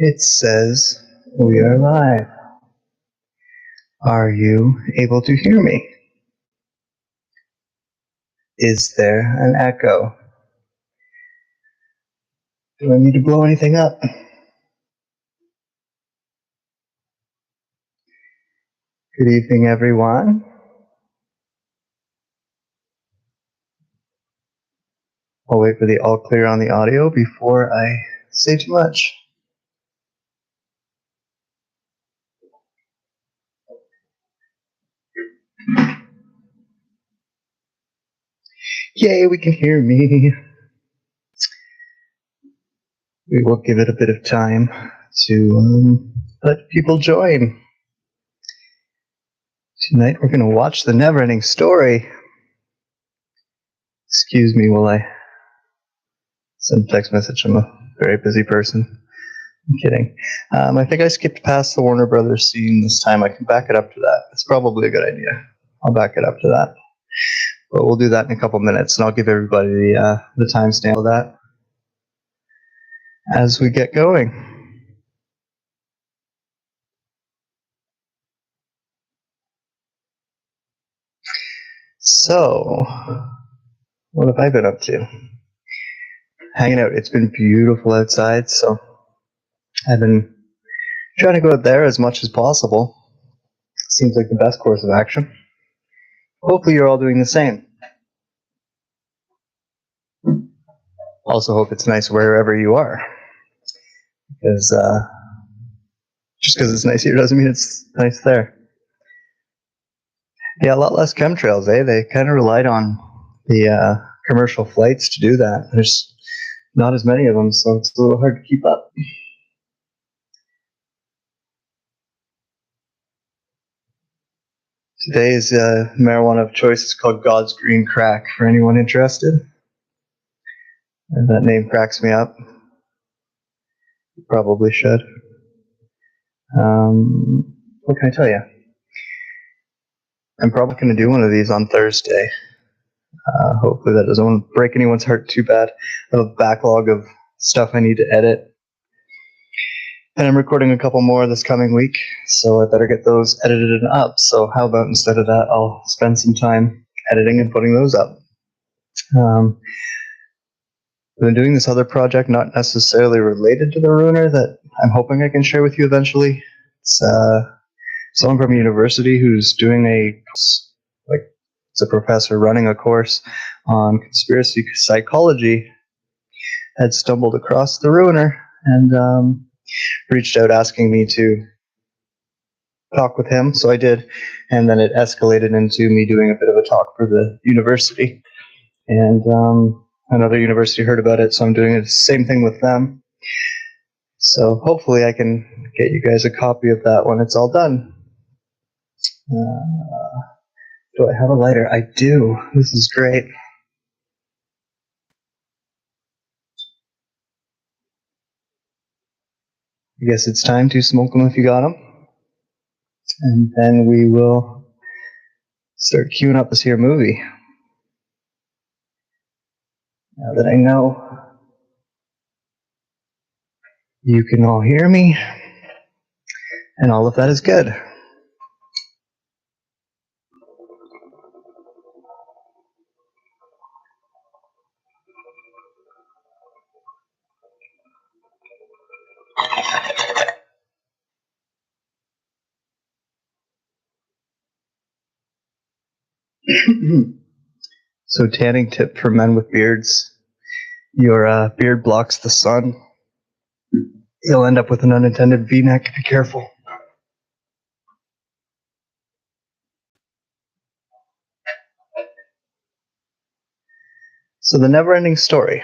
It says we are live. Are you able to hear me? Is there an echo? Do I need to blow anything up? Good evening, everyone. I'll wait for the all clear on the audio before I say too much. Yay, we can hear me. We will give it a bit of time to let people join. Tonight we're going to watch the Neverending story. Excuse me while I send a text message. I'm a very busy person. I'm kidding. I think I skipped past the Warner Brothers scene this time. I can back it up to that. It's probably a good idea. I'll back it up to that. But we'll do that in a couple minutes, and I'll give everybody the timestamp of that as we get going. So, what have I been up to? Hanging out. It's been beautiful outside, so I've been trying to go out there as much as possible. Seems like the best course of action. Hopefully you're all doing the same. Also hope it's nice wherever you are. Because just because it's nice here doesn't mean it's nice there. Yeah, a lot less chemtrails, eh? They kind of relied on the commercial flights to do that. There's not as many of them, so it's a little hard to keep up. Today's marijuana of choice is called God's Green Crack, for anyone interested. And that name cracks me up. You probably should. What can I tell you? I'm probably going to do one of these on Thursday. Hopefully that doesn't break anyone's heart too bad. I have a backlog of stuff I need to edit. And I'm recording a couple more this coming week, so I better get those edited and up. So how about instead of that, I'll spend some time editing and putting those up. I've been doing this other project, not necessarily related to the Ruiner, that I'm hoping I can share with you eventually. It's someone from a university who's doing it's a professor running a course on conspiracy psychology, had stumbled across the Ruiner and reached out asking me to talk with him, so I did, and then it escalated into me doing a bit of a talk for the university, and another university heard about it, so I'm doing the same thing with them. So hopefully I can get you guys a copy of that when it's all done. Do I have a lighter? I do. This is great. I guess it's time to smoke them if you got them. And then we will start queuing up this here movie. Now that I know you can all hear me, and all of that is good. So tanning tip for men with beards. Your beard blocks the sun. You'll end up with an unintended V-neck. Be careful. So the Neverending story.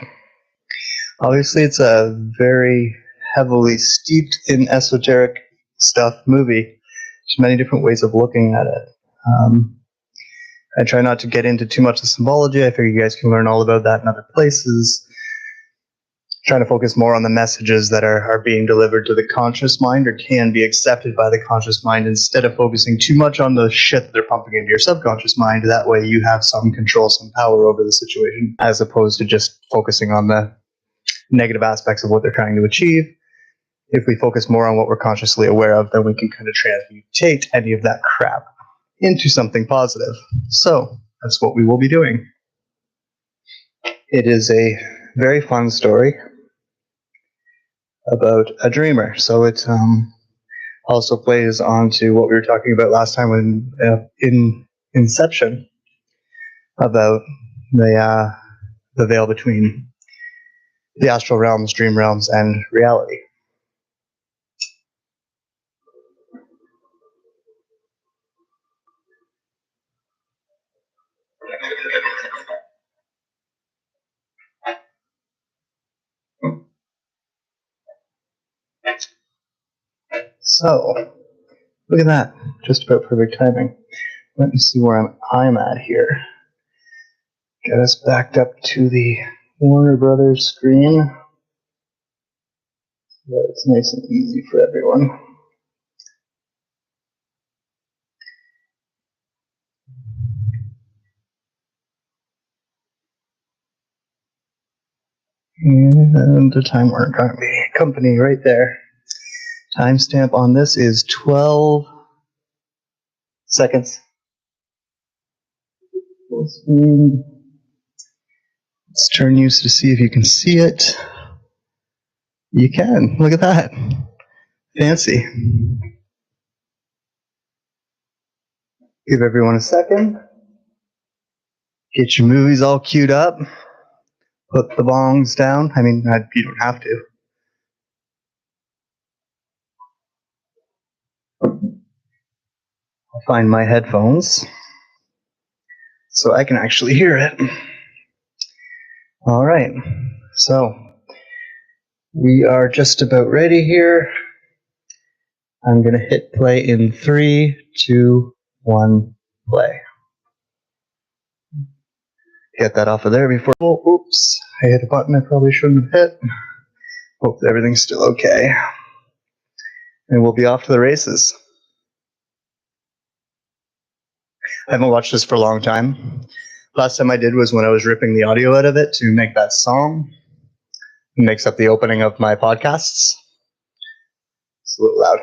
Obviously it's a very heavily steeped in esoteric stuff movie. There's many different ways of looking at it. I try not to get into too much of symbology. I figure you guys can learn all about that in other places. Trying to focus more on the messages that are being delivered to the conscious mind or can be accepted by the conscious mind instead of focusing too much on the shit that they're pumping into your subconscious mind. That way you have some control, some power over the situation, as opposed to just focusing on the negative aspects of what they're trying to achieve if we focus more on what we're consciously aware of, then we can kind of transmutate any of that crap into something positive. So that's what we will be doing. It is a very fun story about a dreamer. So it also plays on to what we were talking about last time in Inception, about the veil between the astral realms, dream realms, and reality. So, look at that. Just about perfect timing. Let me see where I'm at here. Get us backed up to the Warner Brothers screen. So it's nice and easy for everyone. And the time warner company right there. Timestamp on this is 12 seconds. Let's turn you to see if you can see it. You can. Look at that. Fancy. Give everyone a second. Get your movies all queued up. Put the bongs down. I mean, you don't have to. I'll find my headphones so I can actually hear it. All right. So we are just about ready here. I'm going to hit play in 3, 2, 1, play. Get that off of there before. Oh, oops. I hit a button I probably shouldn't have hit. Hope everything's still okay. And we'll be off to the races. I haven't watched this for a long time. Last time I did was when I was ripping the audio out of it to make that song. It makes up the opening of my podcasts. It's a little loud.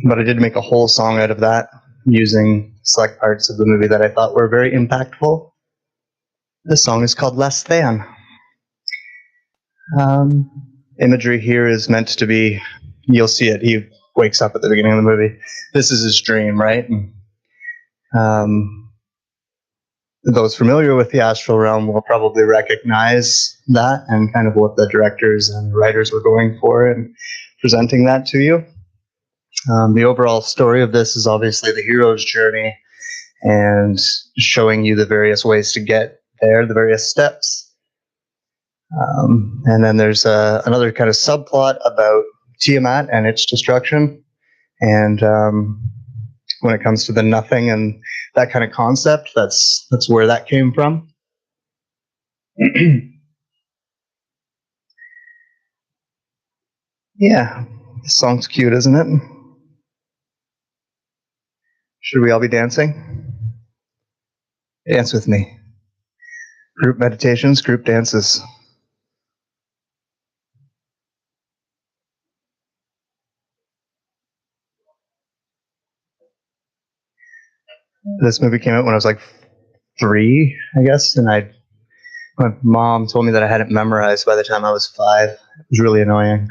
But I did make a whole song out of that using select parts of the movie that I thought were very impactful. The song is called Less Than. Imagery here is meant to be, you'll see it, he wakes up at the beginning of the movie. This is his dream, right? Those familiar with the astral realm will probably recognize that and kind of what the directors and writers were going for in presenting that to you. The overall story of this is obviously the hero's journey and showing you the various ways to get there, the various steps. And then there's another kind of subplot about Tiamat and its destruction. And when it comes to the nothing and that kind of concept, that's where that came from. Yeah, this song's cute, isn't it? Should we all be dancing? Dance with me. Group meditations, group dances. This movie came out when I was like 3, I guess, and my mom told me that I had it memorized by the time I was 5. It was really annoying.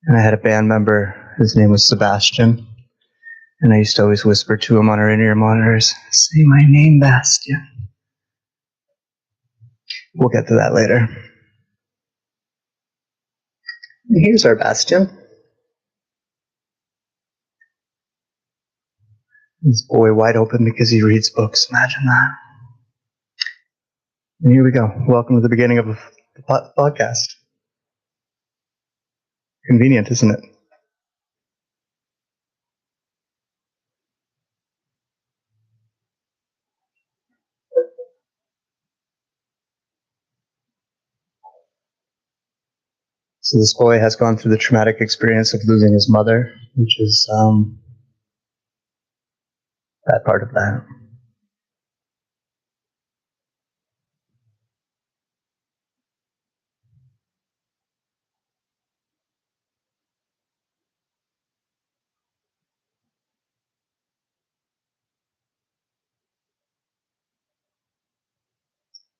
And I had a band member, his name was Sebastian, and I used to always whisper to him on our in-ear monitors, "Say my name, Bastian." We'll get to that later. And here's our Bastian. This boy wide open because he reads books. Imagine that. And here we go. Welcome to the beginning of the podcast. Convenient, isn't it? So this boy has gone through the traumatic experience of losing his mother, which is that part of that.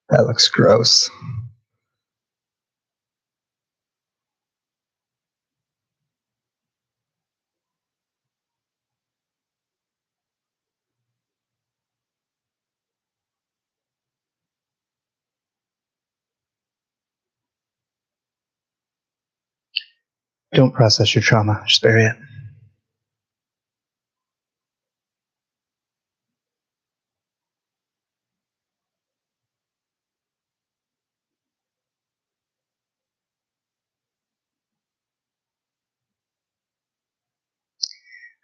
That looks gross. Don't process your trauma. Just bury it.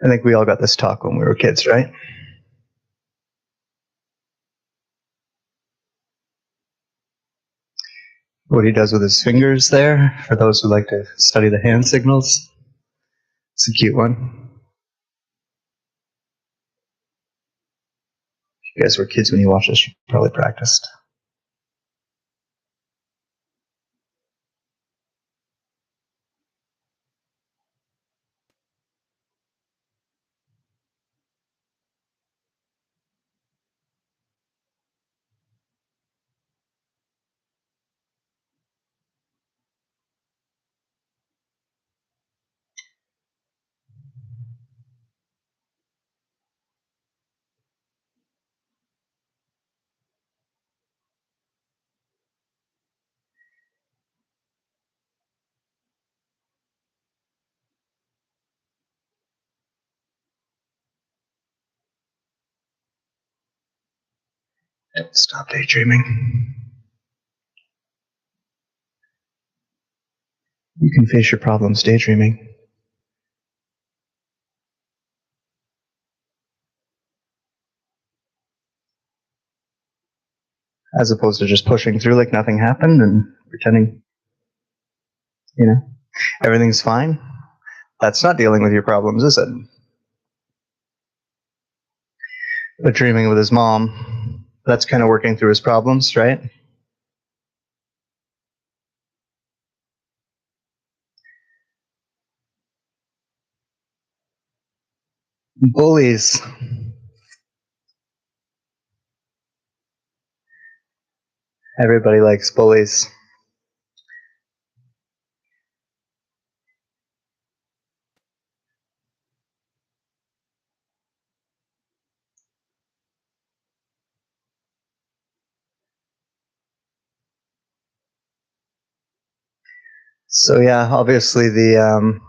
I think we all got this talk when we were kids, right? What he does with his fingers there, for those who like to study the hand signals. It's a cute one. If you guys were kids when you watched this, you probably practiced. Don't stop daydreaming. You can face your problems daydreaming. As opposed to just pushing through like nothing happened and pretending, everything's fine. That's not dealing with your problems, is it? But dreaming with his mom, that's kind of working through his problems, right? Bullies. Everybody likes bullies. So yeah, obviously the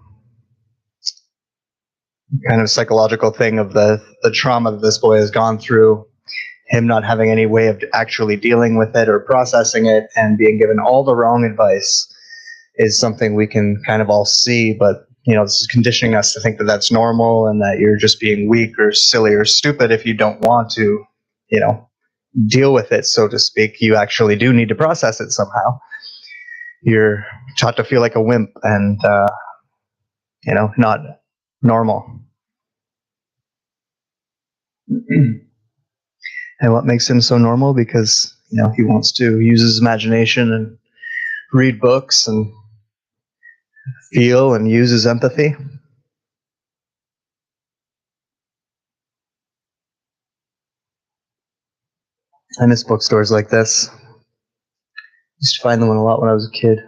kind of psychological thing of the trauma that this boy has gone through, him not having any way of actually dealing with it or processing it, and being given all the wrong advice is something we can kind of all see. But this is conditioning us to think that that's normal and that you're just being weak or silly or stupid if you don't want to, deal with it, so to speak. You actually do need to process it somehow. You're taught to feel like a wimp and not normal. And what makes him so normal? Because he wants to use his imagination and read books and feel and use his empathy. I miss bookstores like this. I used to find them a lot when I was a kid.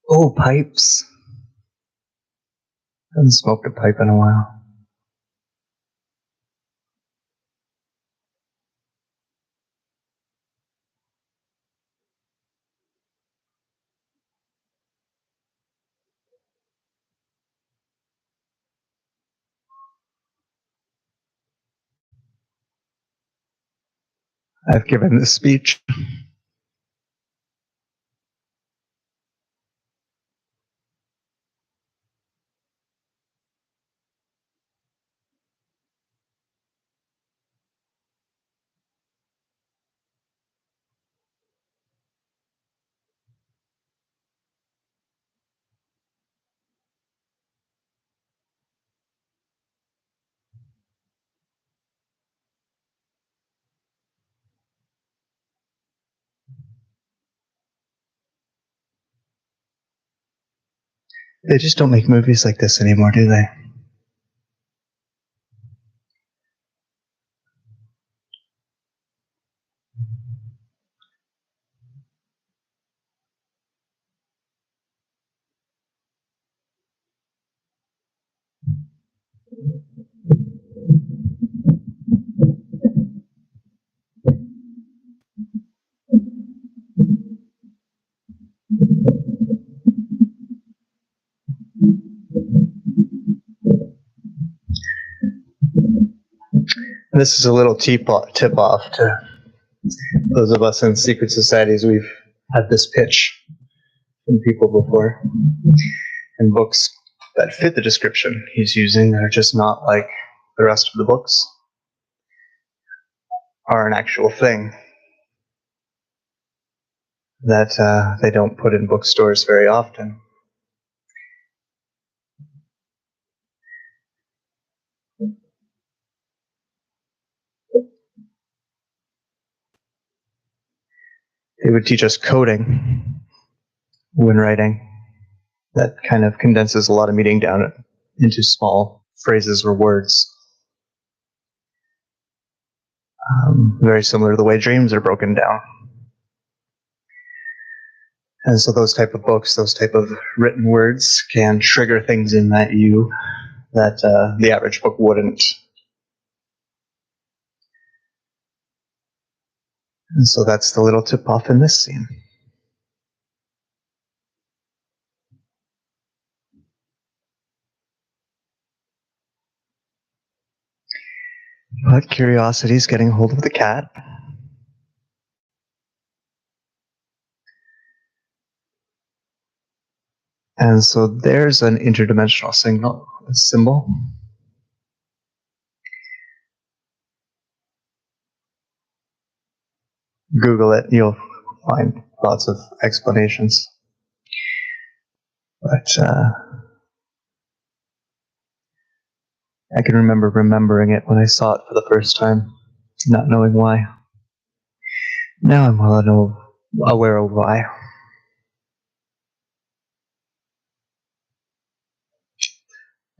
Oh, pipes. I haven't smoked a pipe in a while. I've given this speech. They just don't make movies like this anymore, do they? This is a little tip off to those of us in secret societies. We've had this pitch from people before, and books that fit the description he's using that are just not like the rest of the books are an actual thing that they don't put in bookstores very often. They would teach us coding when writing. That kind of condenses a lot of meaning down into small phrases or words. Very similar to the way dreams are broken down. And so those type of books, those type of written words can trigger things in you that the average book wouldn't. And so that's the little tip off in this scene. But curiosity's getting hold of the cat. And so there's an interdimensional symbol. Google it, you'll find lots of explanations. But I can remember remembering it when I saw it for the first time, not knowing why. Now I'm well aware of why.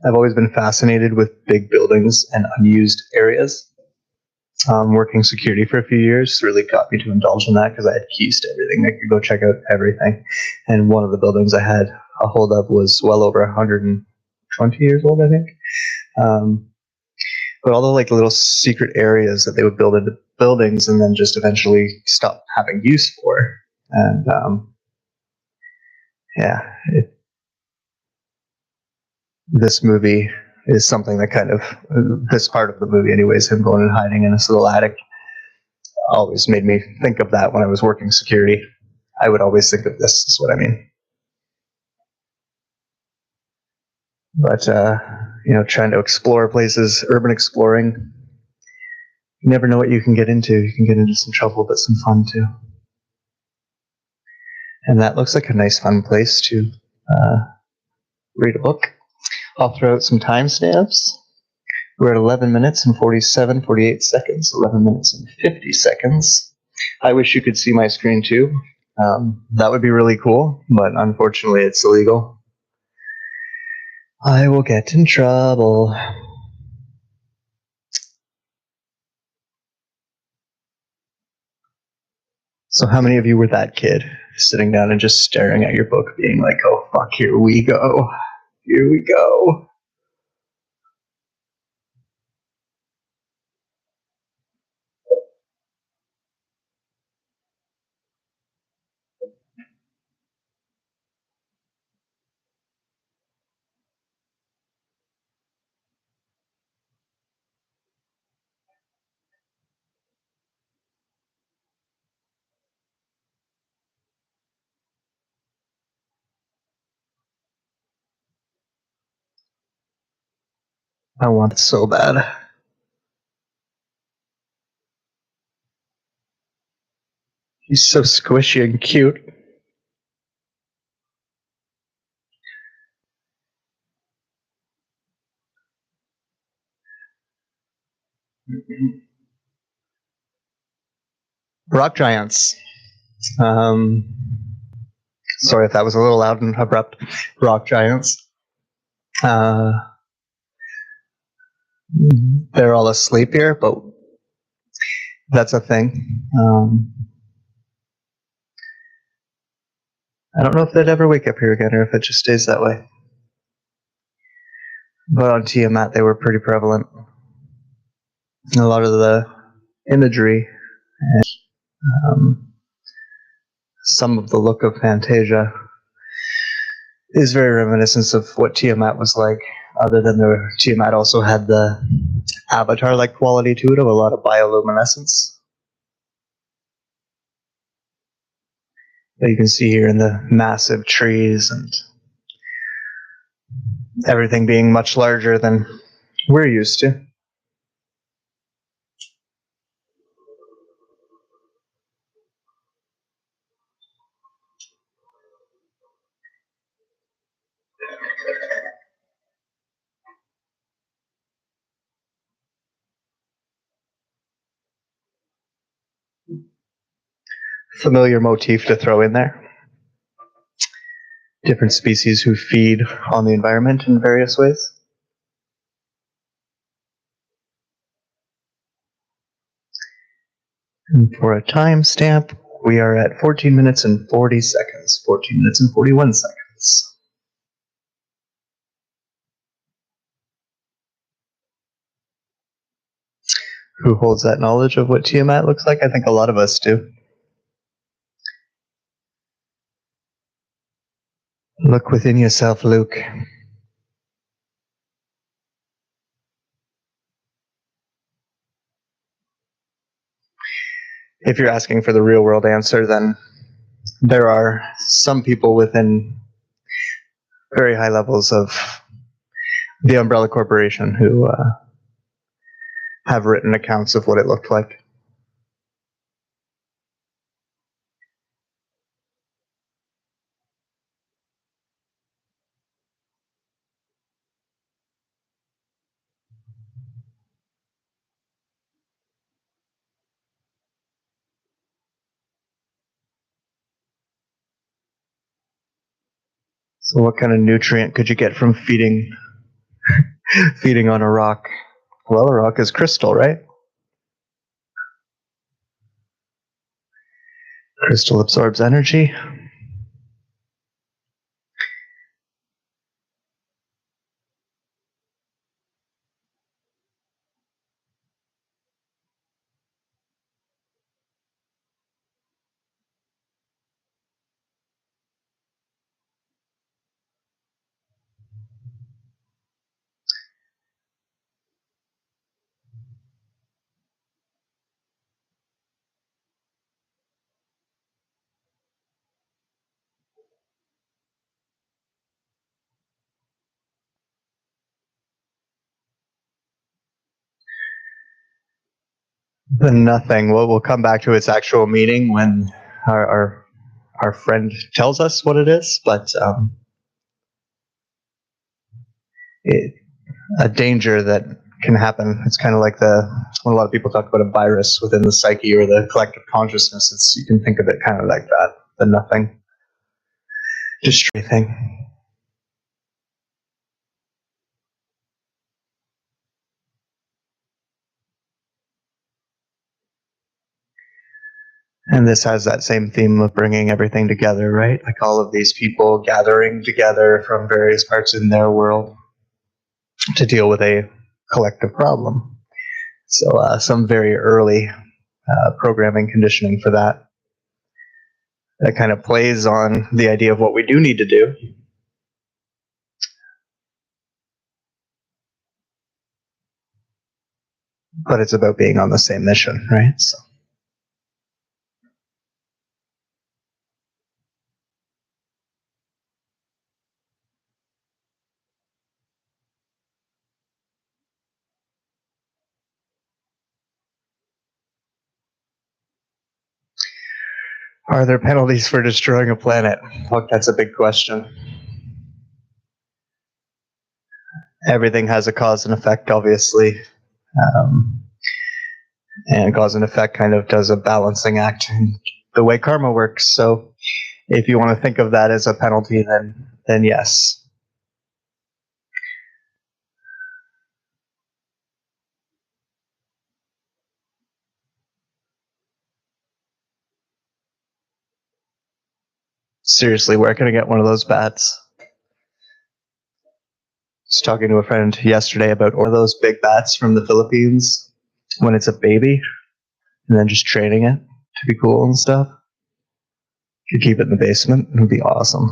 I've always been fascinated with big buildings and unused areas. Working security for a few years really got me to indulge in that because I had keys to everything. I could go check out everything. And one of the buildings I had a hold of was well over 120 years old, I think. But all the like little secret areas that they would build into buildings and then just eventually stop having use for. And this movie is something that kind of, this part of the movie anyways, him going and hiding in this little attic, always made me think of that when I was working security. I would always think of this, is what I mean. But, trying to explore places, urban exploring, you never know what you can get into. You can get into some trouble, but some fun too. And that looks like a nice, fun place to read a book. I'll throw out some timestamps. We're at 11 minutes and 48 seconds, 11 minutes and 50 seconds. I wish you could see my screen too. That would be really cool, but unfortunately it's illegal. I will get in trouble. So how many of you were that kid sitting down and just staring at your book being like, oh fuck, here we go. Here we go. I want it so bad. He's so squishy and cute. Rock giants. Sorry if that was a little loud and abrupt. Rock giants. They're all asleep here, but that's a thing. I don't know if they'd ever wake up here again or if it just stays that way. But on Tiamat, they were pretty prevalent. A lot of the imagery and some of the look of Fantasia is very reminiscent of what Tiamat was like, other than the Tiamat also had the avatar-like quality to it of a lot of bioluminescence that you can see here in the massive trees and everything being much larger than we're used to. Familiar motif to throw in there. Different species who feed on the environment in various ways. And for a timestamp, we are at 14 minutes and 40 seconds. 14 minutes and 41 seconds. Who holds that knowledge of what Tiamat looks like? I think a lot of us do. Look within yourself, Luke. If you're asking for the real world answer, then there are some people within very high levels of the Umbrella Corporation who have written accounts of what it looked like. So what kind of nutrient could you get from feeding on a rock? Well, a rock is crystal, right? Crystal absorbs energy. The nothing. Well, we'll come back to its actual meaning when our friend tells us what it is, but a danger that can happen. It's kind of like when a lot of people talk about a virus within the psyche or the collective consciousness. You can think of it kind of like that, the nothing, destroy thing. And this has that same theme of bringing everything together, right? Like all of these people gathering together from various parts in their world to deal with a collective problem. So some very early programming conditioning for that. That kind of plays on the idea of what we do need to do. But it's about being on the same mission, right? So. Are there penalties for destroying a planet? Look, that's a big question. Everything has a cause and effect, obviously. And cause and effect kind of does a balancing act in the way karma works. So if you want to think of that as a penalty, then yes. Seriously, where can I get one of those bats? was talking to a friend yesterday about one of those big bats from the Philippines when it's a baby, and then just training it to be cool and stuff. You keep it in the basement, it would be awesome.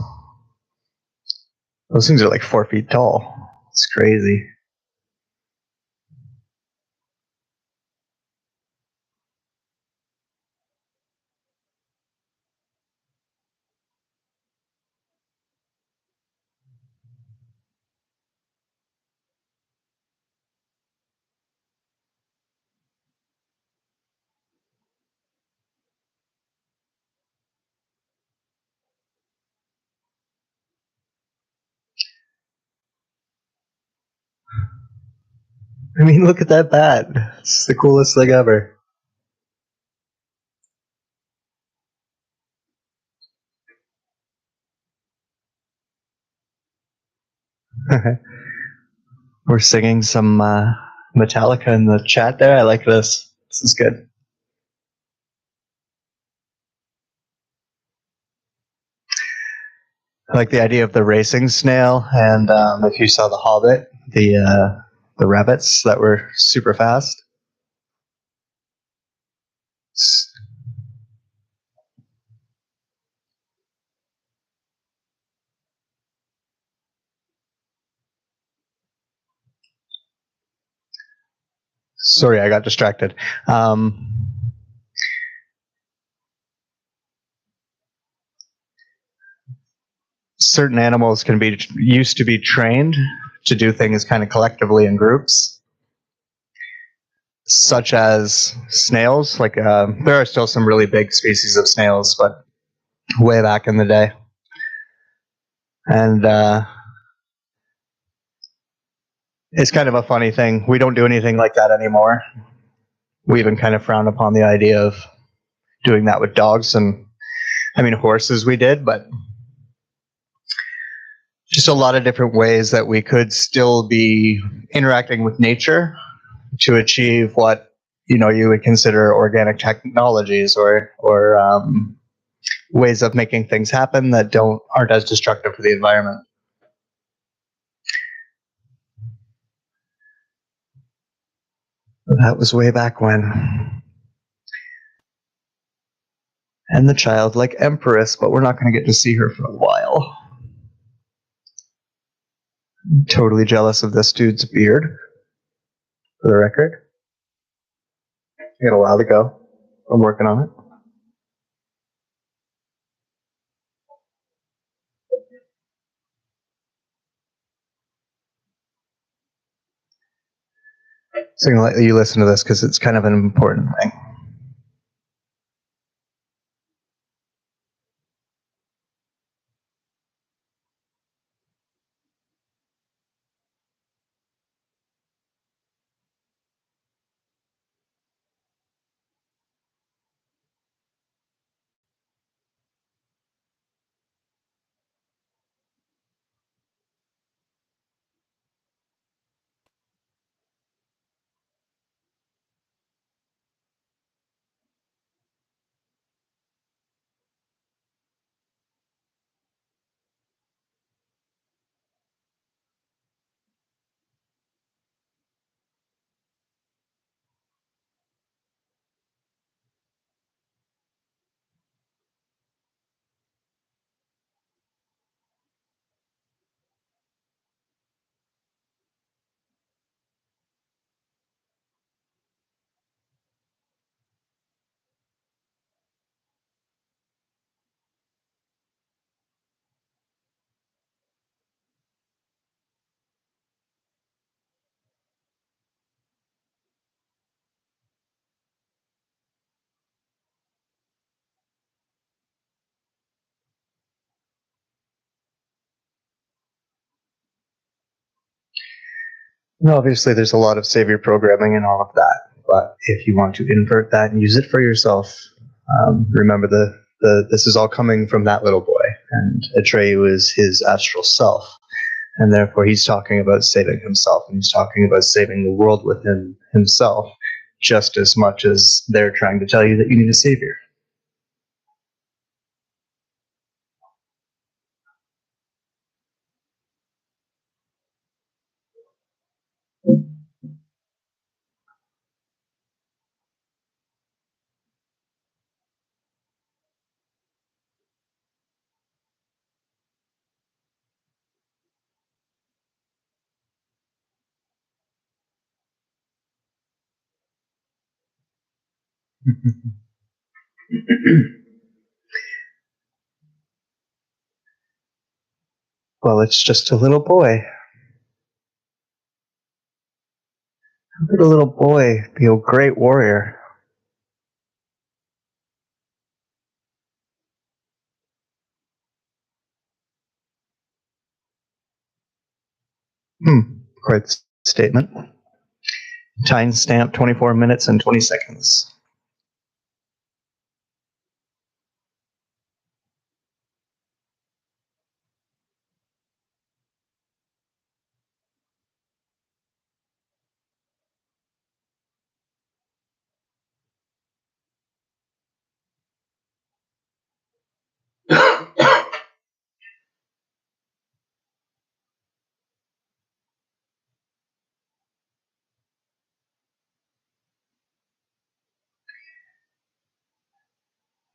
Those things are like 4 feet tall. It's crazy. I mean, look at that bat. It's the coolest thing ever. We're singing some Metallica in the chat there. I like this. This is good. I like the idea of the racing snail, and if you saw The Hobbit, the rabbits that were super fast. Sorry, I got distracted. Certain animals can be used to be trained to do things kind of collectively in groups, such as snails. Like there are still some really big species of snails, but way back in the day, and it's kind of a funny thing. We don't do anything like that anymore. We even kind of frown upon the idea of doing that with dogs, and I mean horses we did, but just a lot of different ways that we could still be interacting with nature to achieve what you would consider organic technologies or ways of making things happen that aren't as destructive for the environment. That was way back when. And the childlike empress, but we're not going to get to see her for a while. I'm totally jealous of this dude's beard, for the record. I got a while to go. I'm working on it. So I'm going to let you listen to this because it's kind of an important thing. Obviously, there's a lot of savior programming and all of that, but if you want to invert that and use it for yourself, remember this is all coming from that little boy, and Atreyu is his astral self, and therefore he's talking about saving himself, and he's talking about saving the world within himself, just as much as they're trying to tell you that you need a savior. Well, it's just a little boy. How could a little boy be a great warrior? Quite statement. Timestamp 24 minutes and 20 seconds.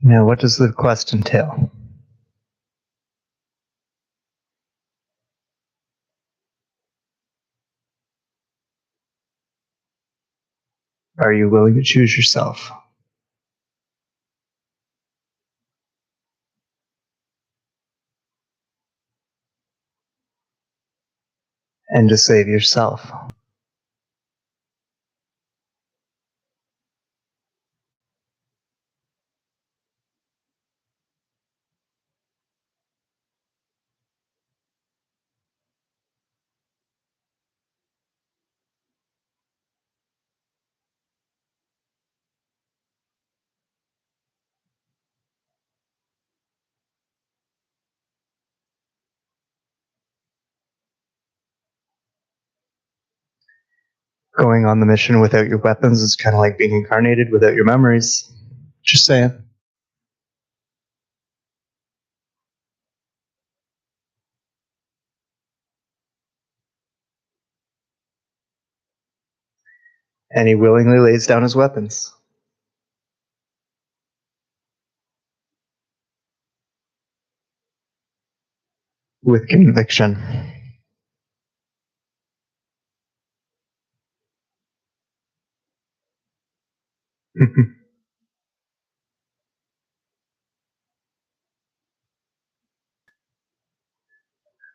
Now, what does the quest entail? Are you willing to choose yourself? And to save yourself? Going on the mission without your weapons is kind of like being incarnated without your memories. Just saying. And he willingly lays down his weapons. With conviction.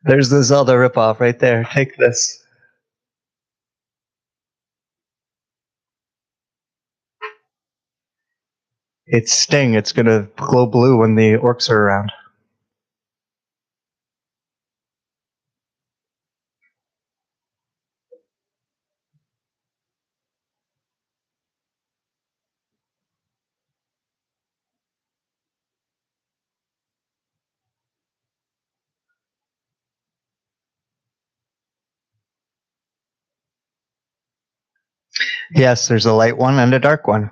There's the Zelda ripoff right there. Take this. It's Sting. It's gonna glow blue when the orcs are around. Yes, there's a light one and a dark one.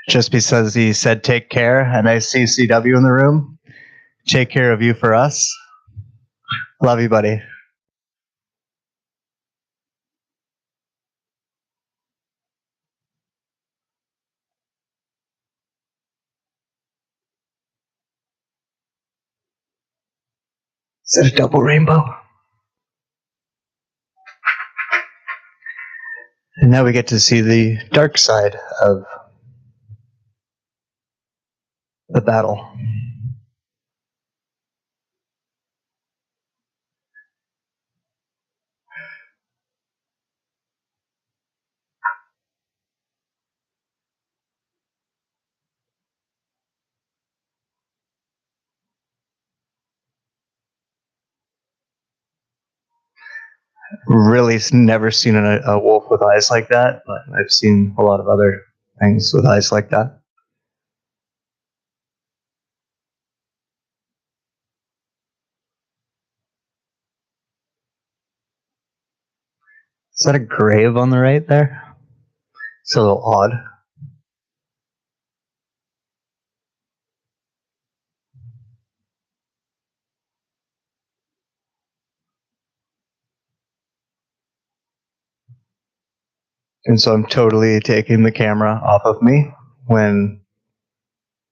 Just because he said take care, and I see CW in the room. Take care of you for us. Love you, buddy. Is that a double rainbow? And now we get to see the dark side of the battle. Really never seen a wolf with eyes like that, but I've seen a lot of other things with eyes like that. Is that a grave on the right there? It's a little odd. And so I'm totally taking the camera off of me when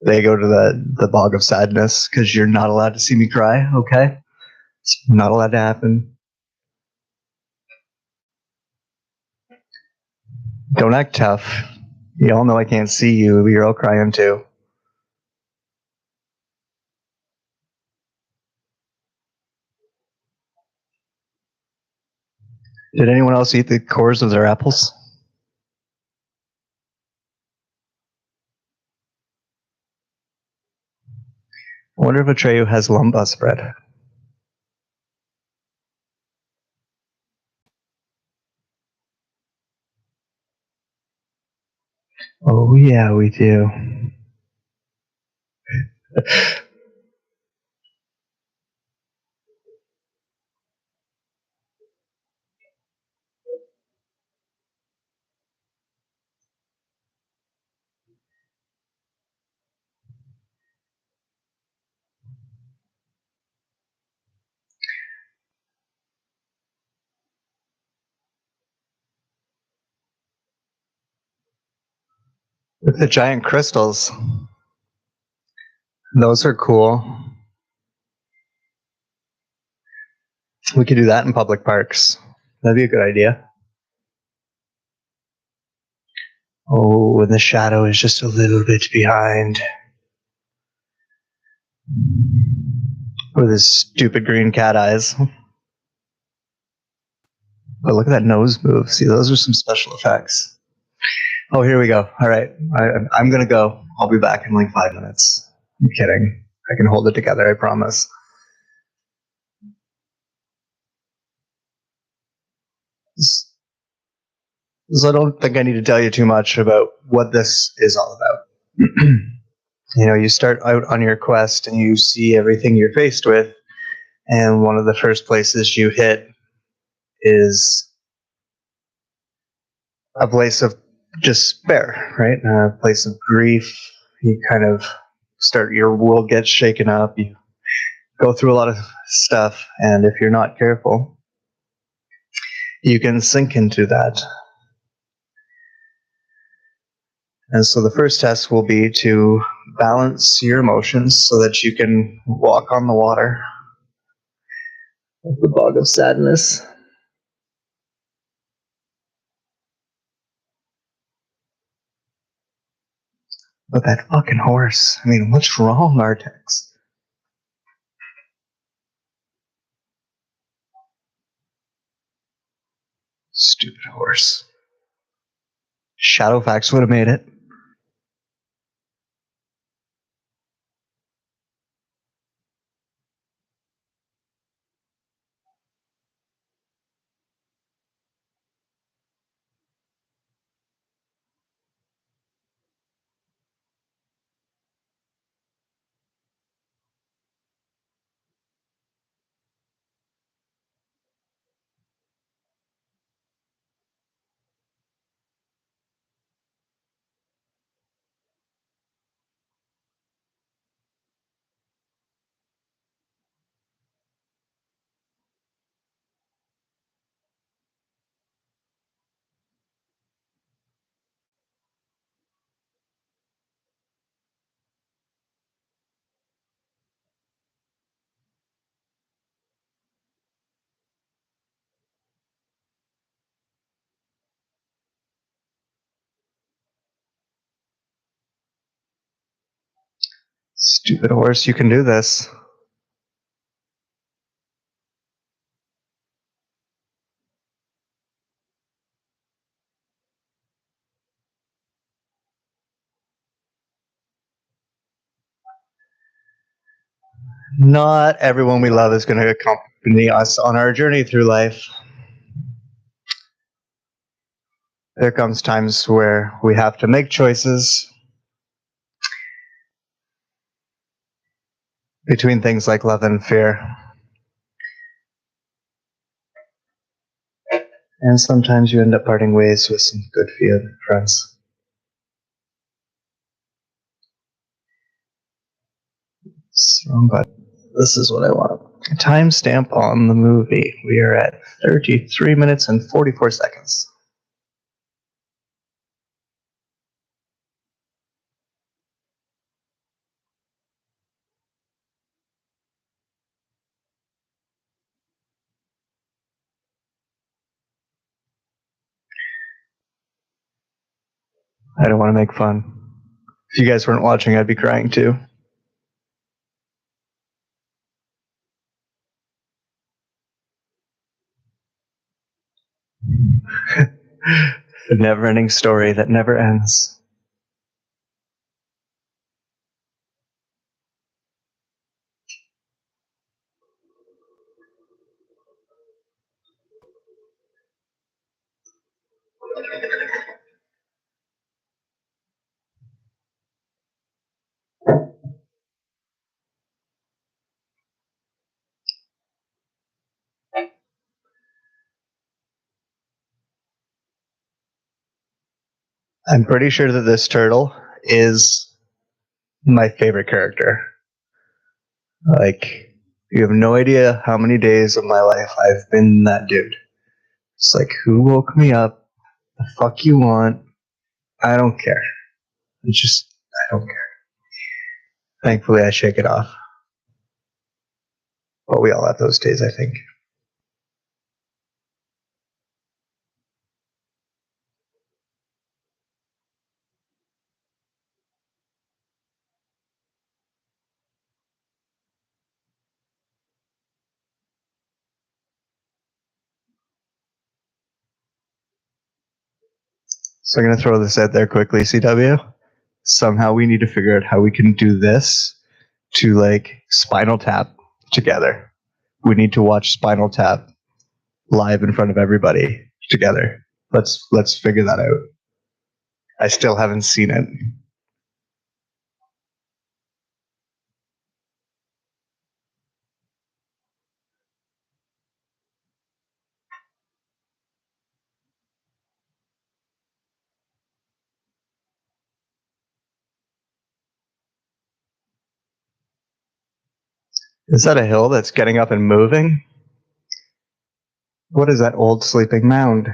they go to the bog of sadness because you're not allowed to see me cry, okay? It's not allowed to happen. Don't act tough. You all know I can't see you, but you're all crying too. Did anyone else eat the cores of their apples? I wonder if Atreyu has lumba spread. Oh yeah, we do. With the giant crystals. Those are cool. We could do that in public parks. That'd be a good idea. Oh, and the shadow is just a little bit behind. With his stupid green cat eyes. But look at that nose move. See, those are some special effects. Oh, here we go. All right. I'm going to go. I'll be back in like 5 minutes. I'm kidding. I can hold it together, I promise. So I don't think I need to tell you too much about what this is all about. You start out on your quest and you see everything you're faced with, and one of the first places you hit is a place of despair, right? A place of grief. You kind of your world gets shaken up. You go through a lot of stuff, and if you're not careful, you can sink into that. And so the first test will be to balance your emotions so that you can walk on the water of the bog of sadness. But that fucking horse. I mean, what's wrong, Artex? Stupid horse. Shadowfax would have made it. Stupid horse, you can do this. Not everyone we love is going to accompany us on our journey through life. There comes times where we have to make choices between things like love and fear. And sometimes you end up parting ways with some good friends. But this is what I want. Timestamp on the movie. We are at 33 minutes and 44 seconds. I don't want to make fun. If you guys weren't watching, I'd be crying too. A never-ending story that never ends. I'm pretty sure that this turtle is my favorite character. Like, you have no idea how many days of my life I've been that dude. It's like, who woke me up? The fuck you want? I don't care. It's just, I don't care. Thankfully, I shake it off. But we all have those days, I think. So I'm going to throw this out there quickly, CW. Somehow we need to figure out how we can do this to like Spinal Tap together. We need to watch Spinal Tap live in front of everybody together. Let's figure that out. I still haven't seen it. Is that a hill that's getting up and moving? What is that old sleeping mound?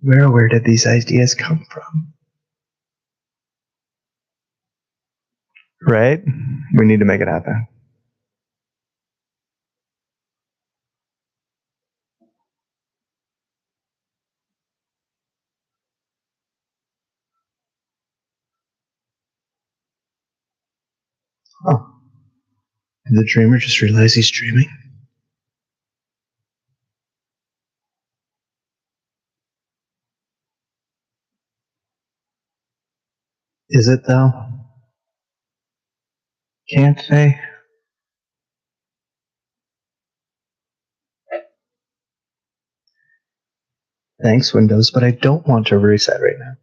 Where did these ideas come from? Right? We need to make it happen. Oh. Did the dreamer just realize he's dreaming? Is it though? Can't they? Thanks, Windows, but I don't want to reset right now.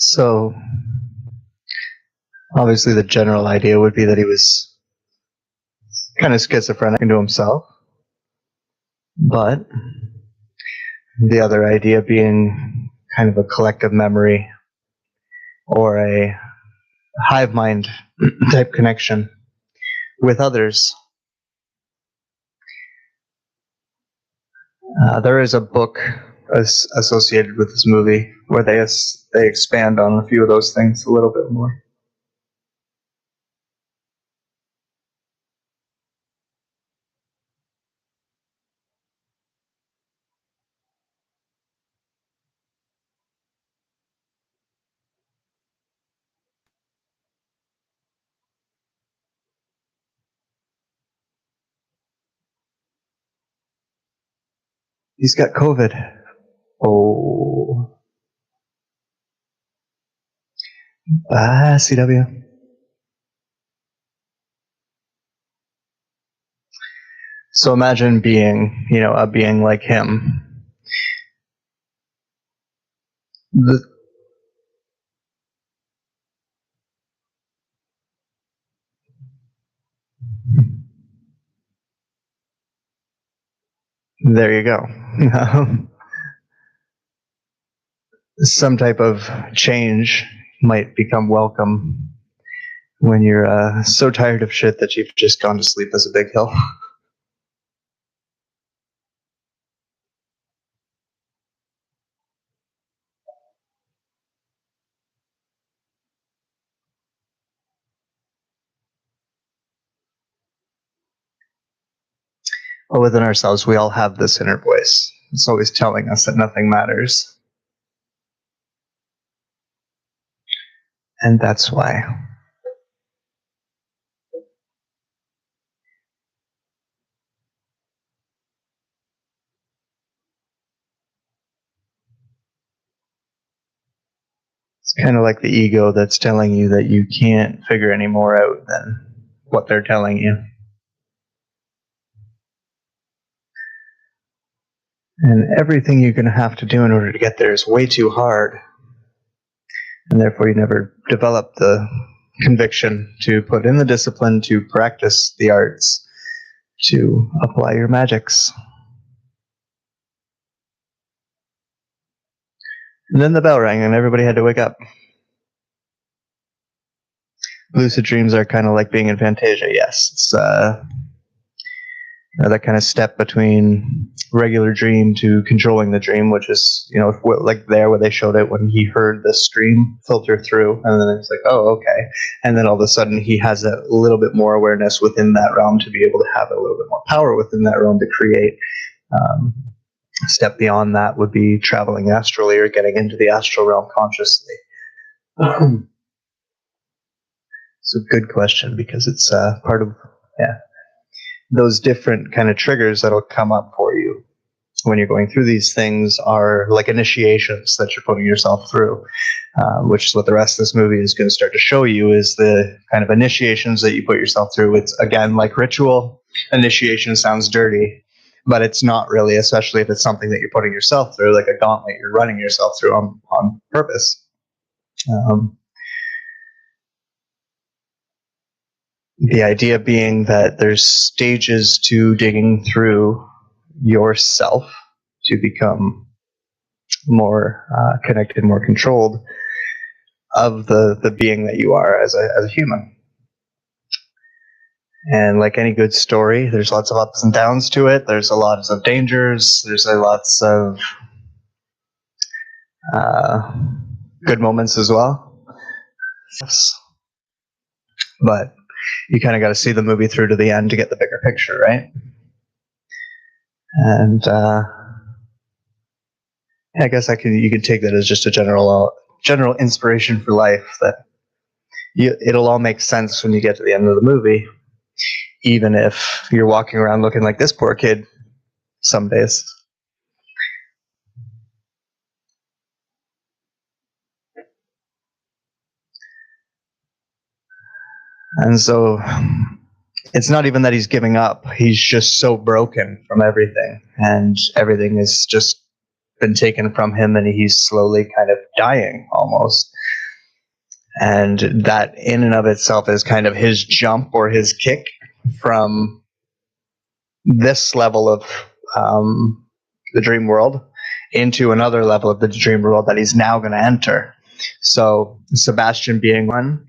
So, obviously, the general idea would be that he was kind of schizophrenic into himself. But the other idea being kind of a collective memory or a hive mind type connection with others. There is a book associated with this movie where they expand on a few of those things a little bit more. He's got COVID. Oh. CW. So imagine being, a being like him. The, There you go. Some type of change might become welcome when you're so tired of shit that you've just gone to sleep as a big hill. But within ourselves, we all have this inner voice. It's always telling us that nothing matters. And that's why. It's kind of like the ego that's telling you that you can't figure any more out than what they're telling you. And everything you're going to have to do in order to get there is way too hard. And therefore, you never develop the conviction to put in the discipline to practice the arts, to apply your magics. And then the bell rang and everybody had to wake up. Lucid dreams are kind of like being in Fantasia, yes. It's that kind of step between regular dream to controlling the dream, which is, like there where they showed it when he heard the stream filter through, and then it's like, oh, okay. And then all of a sudden he has a little bit more awareness within that realm to be able to have a little bit more power within that realm to create. A step beyond that would be traveling astrally or getting into the astral realm consciously. It's a good question because it's part of, those different kind of triggers that'll come up for you when you're going through these things are like initiations that you're putting yourself through, which is what the rest of this movie is going to start to show you, is the kind of initiations that you put yourself through. It's, again, like ritual. Initiation sounds dirty, but it's not really, especially if it's something that you're putting yourself through, like a gauntlet you're running yourself through on purpose. The idea being that there's stages to digging through yourself to become more connected, more controlled of the being that you are as a human. And like any good story, there's lots of ups and downs to it. There's a lot of dangers. There's lots of good moments as well. But you kind of got to see the movie through to the end to get the bigger picture, right? And I guess you could take that as just a general inspiration for life, that it'll all make sense when you get to the end of the movie, even if you're walking around looking like this poor kid some days. And so it's not even that he's giving up. He's just so broken from everything, and everything has just been taken from him, and he's slowly kind of dying almost. And that in and of itself is kind of his jump or his kick from this level of the dream world into another level of the dream world that he's now going to enter. So Sebastian being one,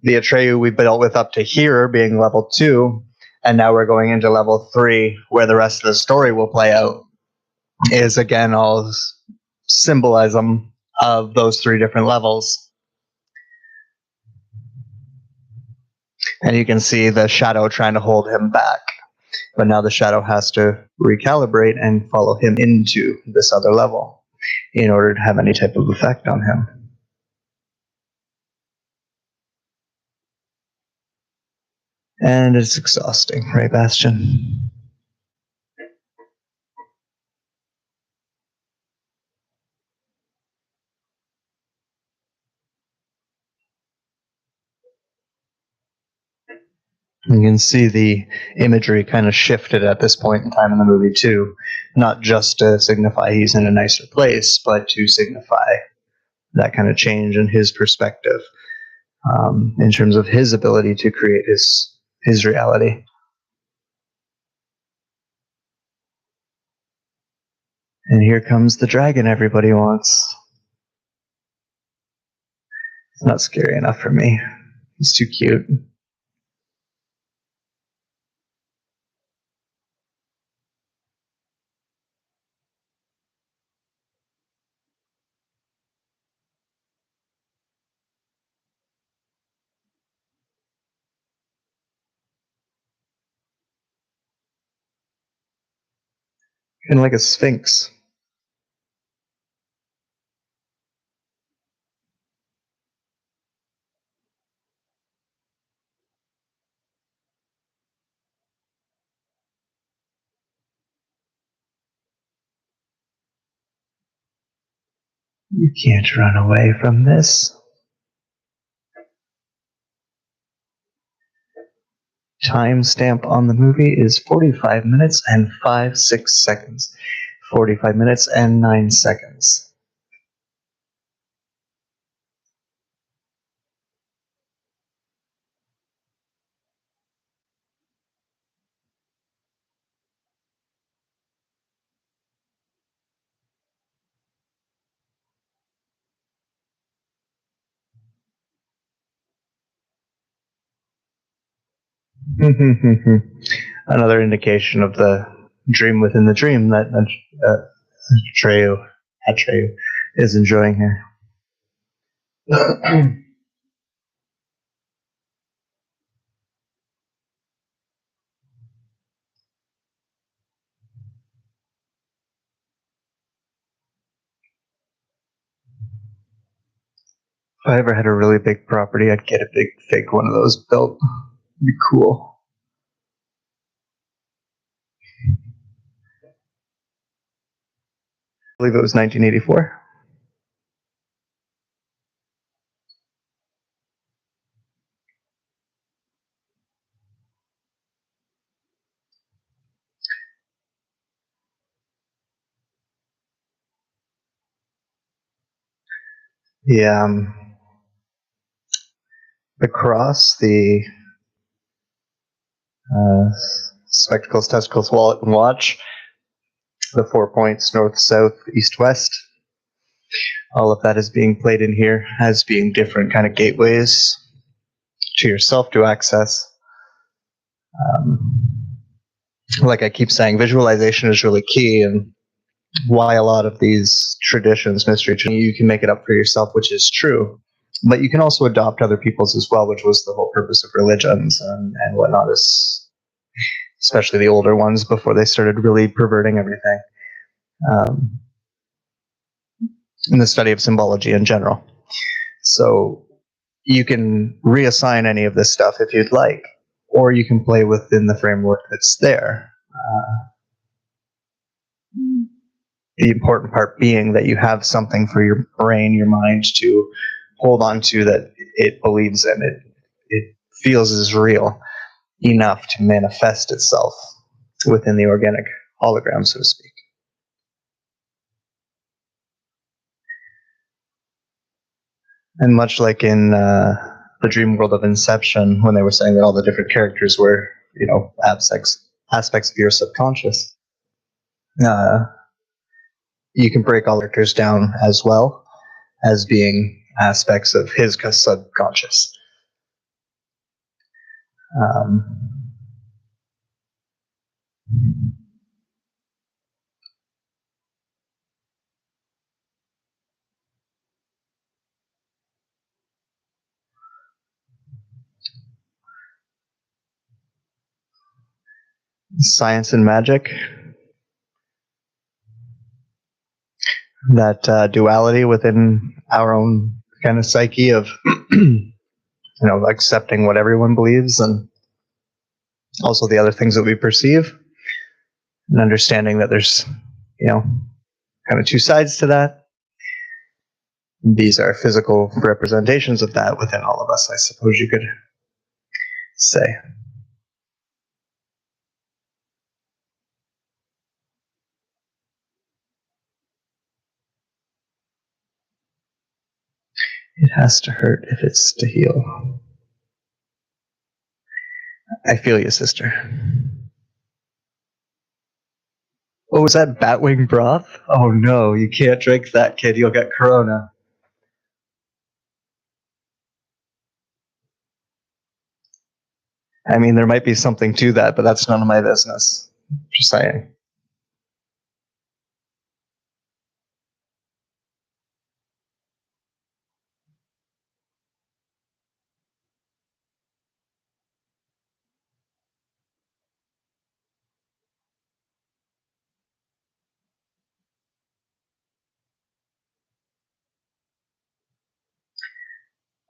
the Atreyu we built with up to here being level 2, and now we're going into level 3 where the rest of the story will play out, is again all symbolism of those 3 different levels. And you can see the shadow trying to hold him back. But now the shadow has to recalibrate and follow him into this other level in order to have any type of effect on him. And it's exhausting, right, Bastion? You can see the imagery kind of shifted at this point in time in the movie too, not just to signify he's in a nicer place, but to signify that kind of change in his perspective, in terms of his ability to create his reality. And here comes the dragon everybody wants. It's not scary enough for me. He's too cute. Kind of like a sphinx. You can't run away from this. Timestamp on the movie is 45 minutes and 6 seconds. 45 minutes and 9 seconds. Another indication of the dream within the dream that Atreyu is enjoying here. If I ever had a really big property, I'd get a big fake one of those built. It'd be cool. I believe it was 1984. The cross, the spectacles, testicles, wallet, and watch, the 4 points, north, south, east, west. All of that is being played in here as being different kind of gateways to yourself to access. Like I keep saying, visualization is really key, and why a lot of these traditions, mystery, you can make it up for yourself, which is true. But you can also adopt other people's as well, which was the whole purpose of religions and whatnot, especially the older ones before they started really perverting everything. In the study of symbology in general. So you can reassign any of this stuff if you'd like, or you can play within the framework that's there. The important part being that you have something for your brain, your mind to hold on to that it believes in. It feels is real enough to manifest itself within the organic hologram, so to speak. And much like in the dream world of Inception, when they were saying that all the different characters were, aspects of your subconscious, you can break all characters down as well as being aspects of his subconscious. Science and magic, that duality within our own kind of psyche of accepting what everyone believes, and also the other things that we perceive, and understanding that there's kind of two sides to that. These are physical representations of that within all of us, I suppose you could say. It has to hurt if it's to heal. I feel you, sister. Oh, is that batwing broth? Oh no, you can't drink that, kid. You'll get corona. I mean, there might be something to that, but that's none of my business. Just saying.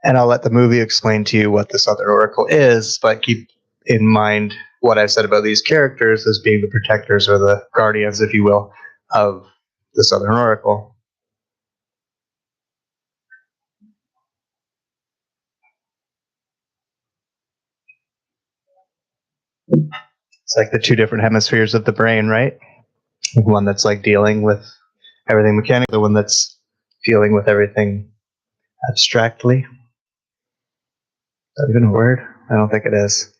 And I'll let the movie explain to you what the Southern Oracle is, but keep in mind what I've said about these characters as being the protectors or the guardians, if you will, of the Southern Oracle. It's like the two different hemispheres of the brain, right? One that's like dealing with everything mechanical, the one that's dealing with everything abstractly. Is that even a word? I don't think it is.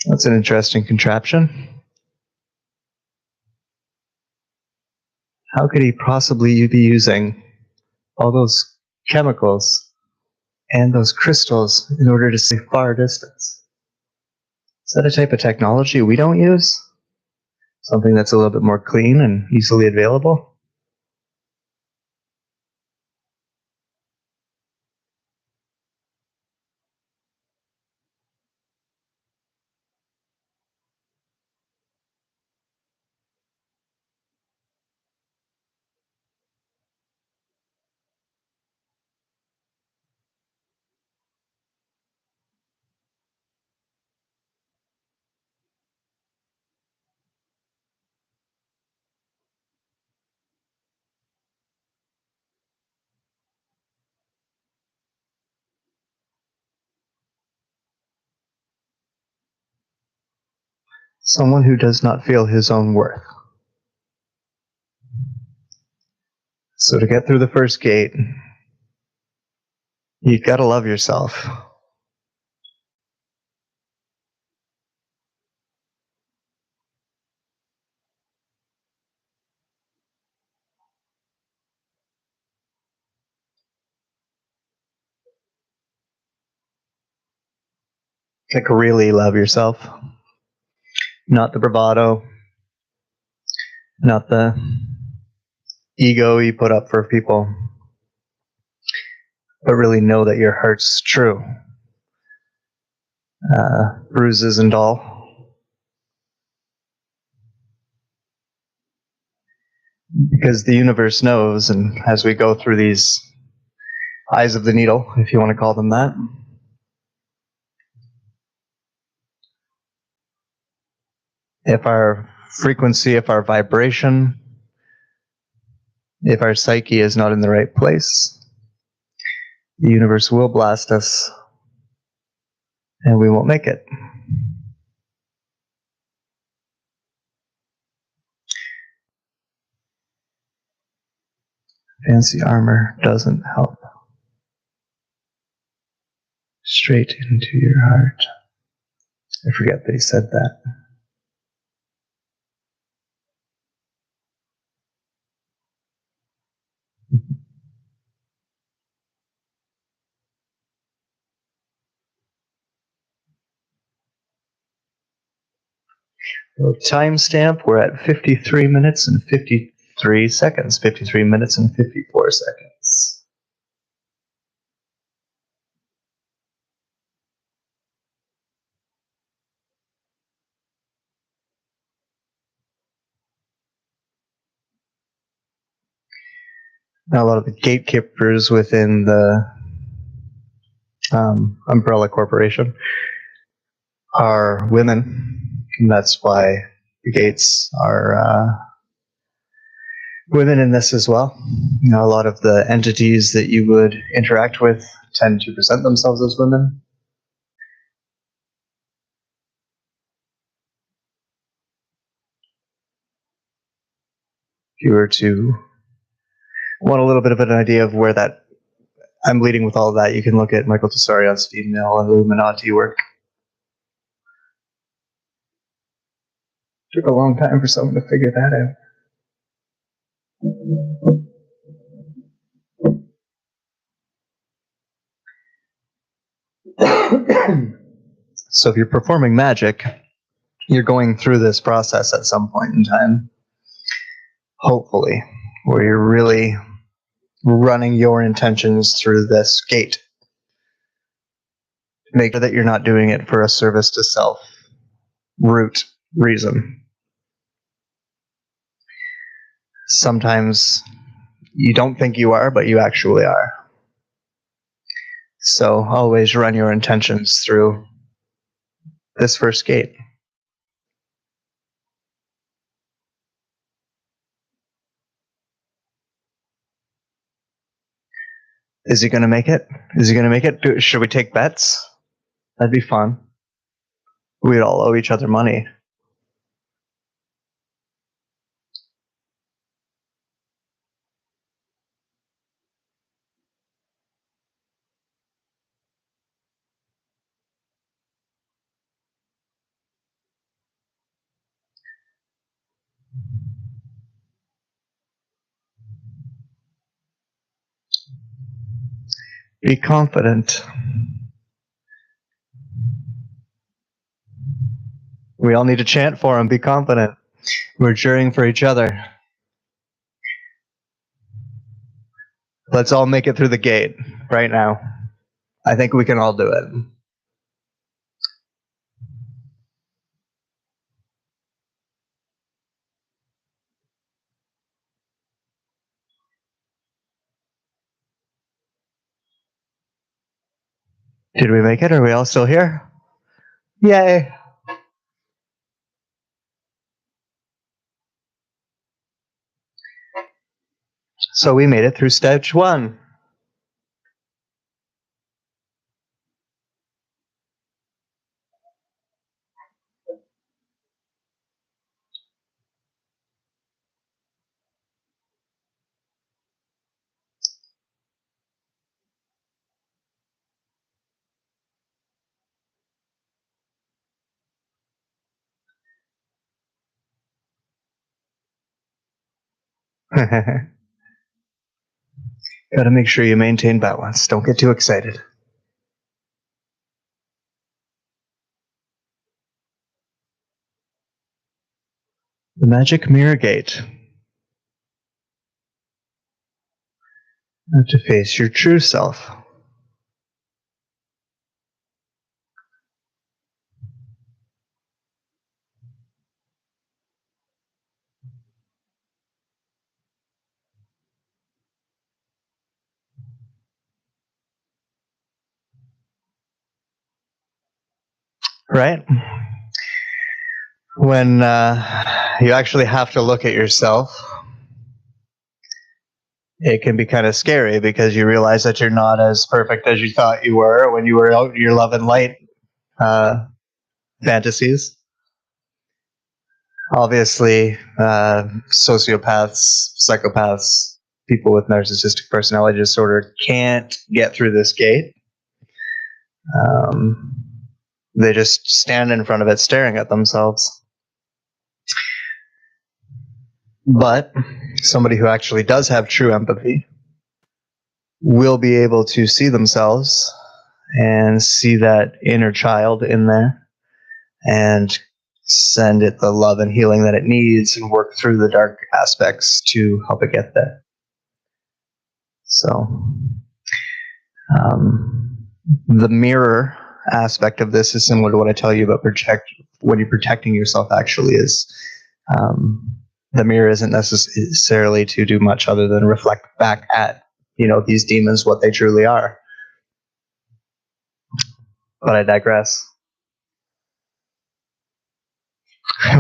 That's an interesting contraption. How could he possibly be using all those chemicals and those crystals in order to see far distance? Is that a type of technology we don't use? Something that's a little bit more clean and easily available? Someone who does not feel his own worth. So to get through the first gate, you gotta love yourself. Like really love yourself. Not the bravado, not the ego you put up for people, but really know that your heart's true. Bruises and all. Because the universe knows, and as we go through these eyes of the needle, if you want to call them that, if our frequency, if our vibration, if our psyche is not in the right place, the universe will blast us and we won't make it. Fancy armor doesn't help. Straight into your heart. I forget that he said that. Well, timestamp, we're at 53 minutes and 53 seconds. 53 minutes and 54 seconds. Now, a lot of the gatekeepers within the Umbrella Corporation are women. And that's why the gates are women in this as well. You know, a lot of the entities that you would interact with tend to present themselves as women. If you were to want a little bit of an idea of where that I'm leading with all of that, you can look at Michael Tessarion's female Illuminati work. Took a long time for someone to figure that out. So if you're performing magic, you're going through this process at some point in time, hopefully, where you're really running your intentions through this gate. Make sure that you're not doing it for a service to self root reason. Sometimes you don't think you are, but you actually are. So always run your intentions through this first gate. Is he going to make it? Is he going to make it? Should we take bets? That'd be fun. We'd all owe each other money. Be confident. We all need to chant for him. Be confident. We're cheering for each other. Let's all make it through the gate right now. I think we can all do it. Did we make it? Are we all still here? Yay. So we made it through stage 1. Gotta make sure you maintain balance. Don't get too excited. The magic mirror gate. You have to face your true self. Right? When you actually have to look at yourself, it can be kind of scary because you realize that you're not as perfect as you thought you were when you were out in your love and light fantasies. Obviously, sociopaths, psychopaths, people with narcissistic personality disorder can't get through this gate. They just stand in front of it staring at themselves. But somebody who actually does have true empathy will be able to see themselves and see that inner child in there and send it the love and healing that it needs and work through the dark aspects to help it get there. So the mirror aspect of this is similar to what I tell you about when you're protecting yourself actually is the mirror isn't necessarily to do much other than reflect back at these demons what they truly are. But I digress.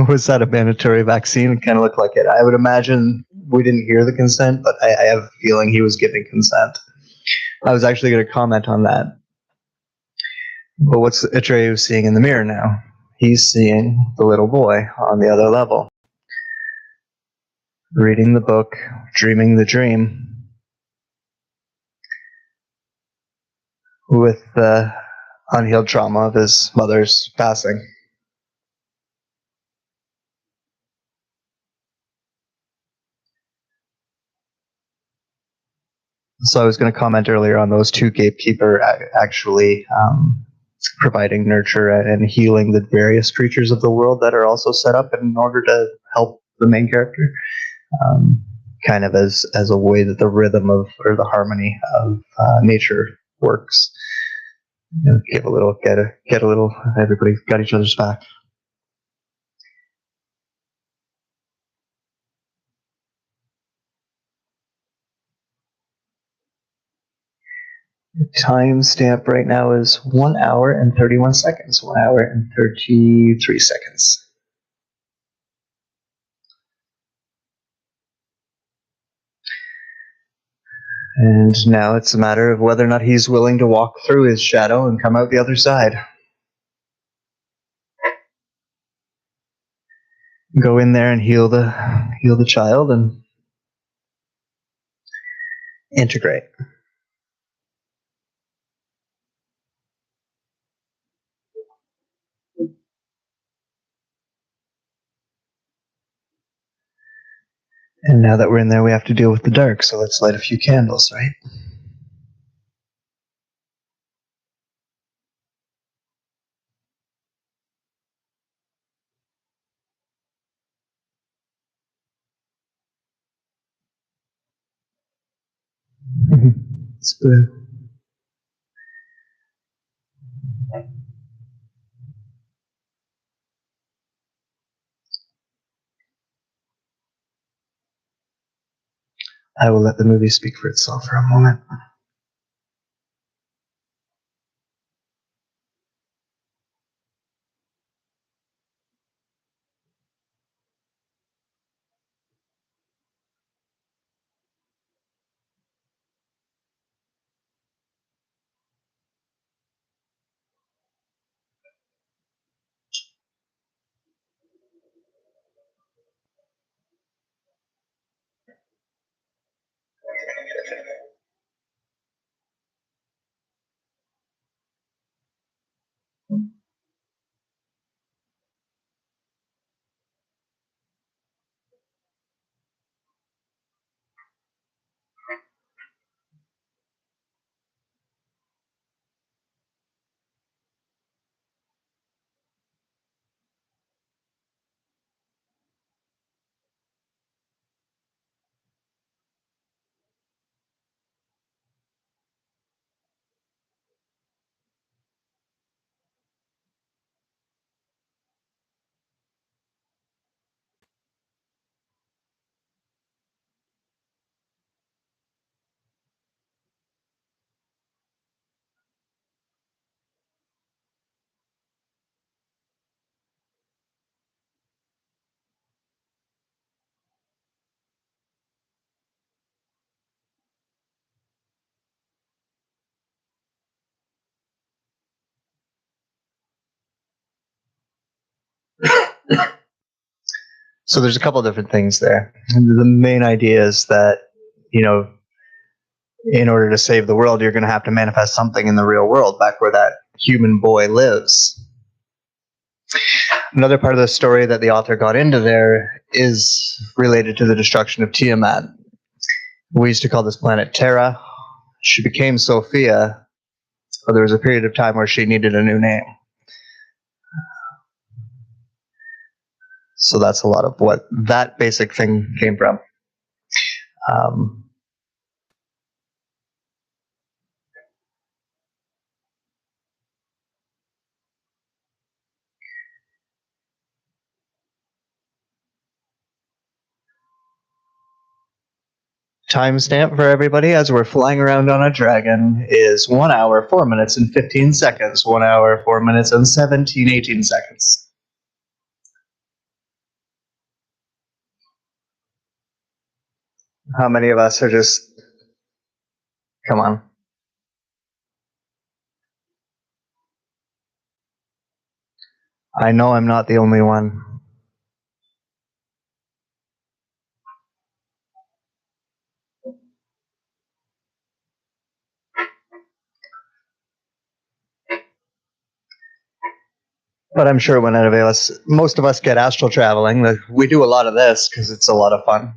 Was that a mandatory vaccine? It kind of looked like it. I would imagine we didn't hear the consent, but I have a feeling he was giving consent. I was actually going to comment on that. But what's Atreyu seeing in the mirror now? He's seeing the little boy on the other level, reading the book, dreaming the dream, with the unhealed trauma of his mother's passing. So I was going to comment earlier on those two gatekeeper actually providing nurture and healing the various creatures of the world that are also set up in order to help the main character, kind of as a way that the rhythm of or the harmony of nature works. You know, get a little. Everybody's got each other's back. Timestamp right now is 1 hour and 31 seconds. 1 hour and 33 seconds. And now it's a matter of whether or not he's willing to walk through his shadow and come out the other side. Go in there and heal the child and integrate. And now that we're in there, we have to deal with the dark, so let's light a few candles, right? It's blue. I will let the movie speak for itself for a moment. So there's a couple different things there. The main idea is that, you know, in order to save the world, you're going to have to manifest something in the real world, back where that human boy lives. Another part of the story that the author got into there is related to the destruction of Tiamat. We used to call this planet Terra. She became Sophia, but there was a period of time where she needed a new name. So that's a lot of what that basic thing came from. Timestamp for everybody as we're flying around on a dragon is 1 hour, 4 minutes, and 15 seconds. 1 hour, 4 minutes, and 18 seconds. How many of us are just, come on. I know I'm not the only one. But I'm sure when any of us, most of us get astral traveling, we do a lot of this because it's a lot of fun.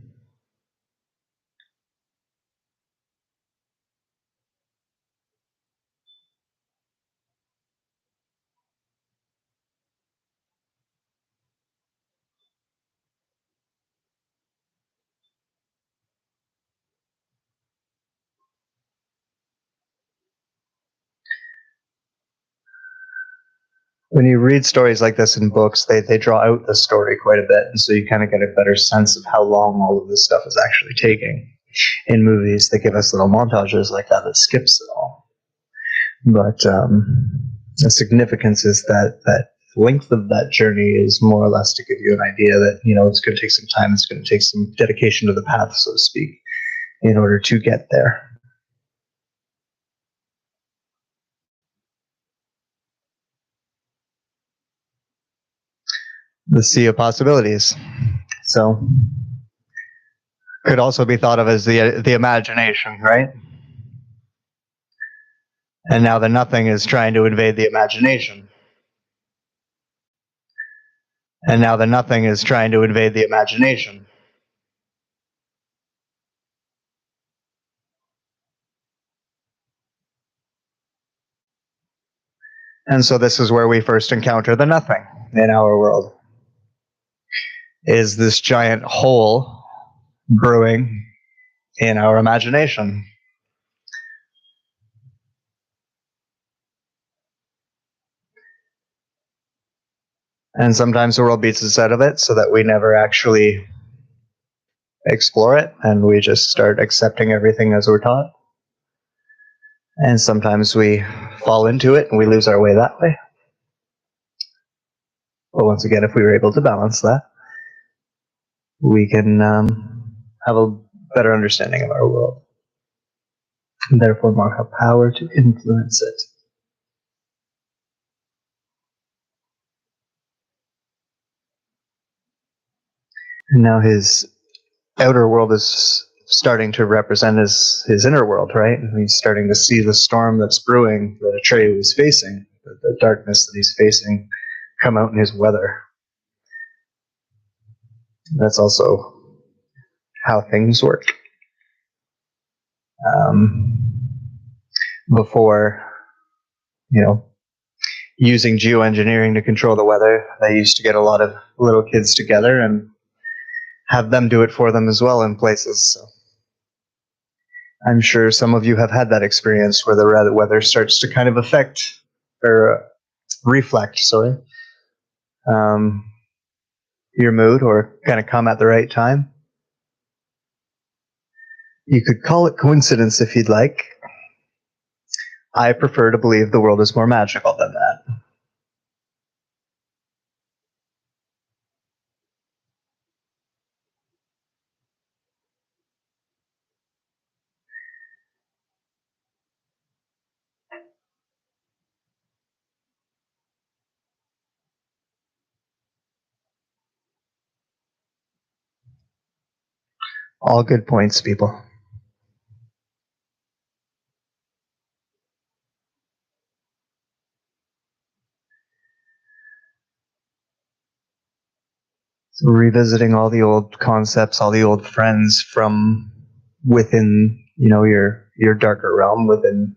When you read stories like this in books, they draw out the story quite a bit, and so you kind of get a better sense of how long all of this stuff is actually taking. In movies, they give us little montages like that that skips it all. But the significance is that length of that journey is more or less to give you an idea that it's going to take some time, it's going to take some dedication to the path, so to speak, in order to get there. The sea of possibilities. So could also be thought of as the imagination, right? And now the nothing is trying to invade the imagination. And now the nothing is trying to invade the imagination. And so this is where we first encounter the nothing in our world. Is this giant hole brewing in our imagination. And sometimes the world beats us out of it so that we never actually explore it and we just start accepting everything as we're taught. And sometimes we fall into it and we lose our way that way. But once again, if we were able to balance that, we can have a better understanding of our world, and therefore more have power to influence it. And now his outer world is starting to represent his inner world, right? And he's starting to see the storm that's brewing that Atreyu is facing, the darkness that he's facing, come out in his weather. That's also how things work. Before, using geoengineering to control the weather, they used to get a lot of little kids together and have them do it for them as well in places. So I'm sure some of you have had that experience where the weather starts to kind of affect or reflect, um, your mood or kind of come at the right time. You could call it coincidence if you'd like. I prefer to believe the world is more magical than that. All good points, people. So revisiting all the old concepts, all the old friends from within, your darker realm, within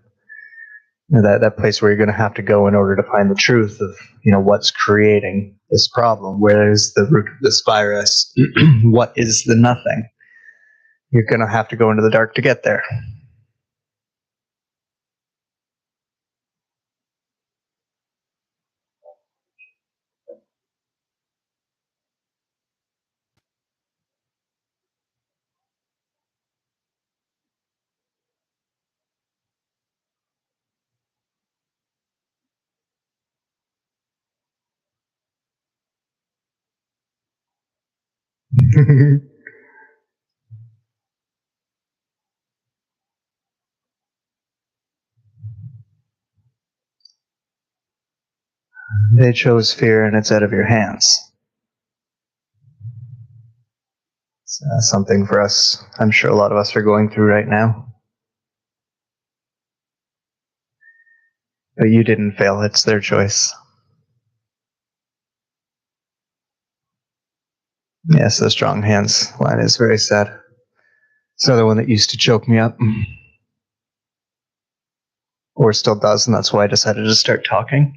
that place where you're going to have to go in order to find the truth of what's creating this problem. Where is the root of this virus? What is the nothing? You're going to have to go into the dark to get there. They chose fear, and it's out of your hands. It's something for us, I'm sure a lot of us are going through right now. But you didn't fail, it's their choice. Yes, the strong hands line is very sad. It's another one that used to choke me up. Or still does, and that's why I decided to start talking.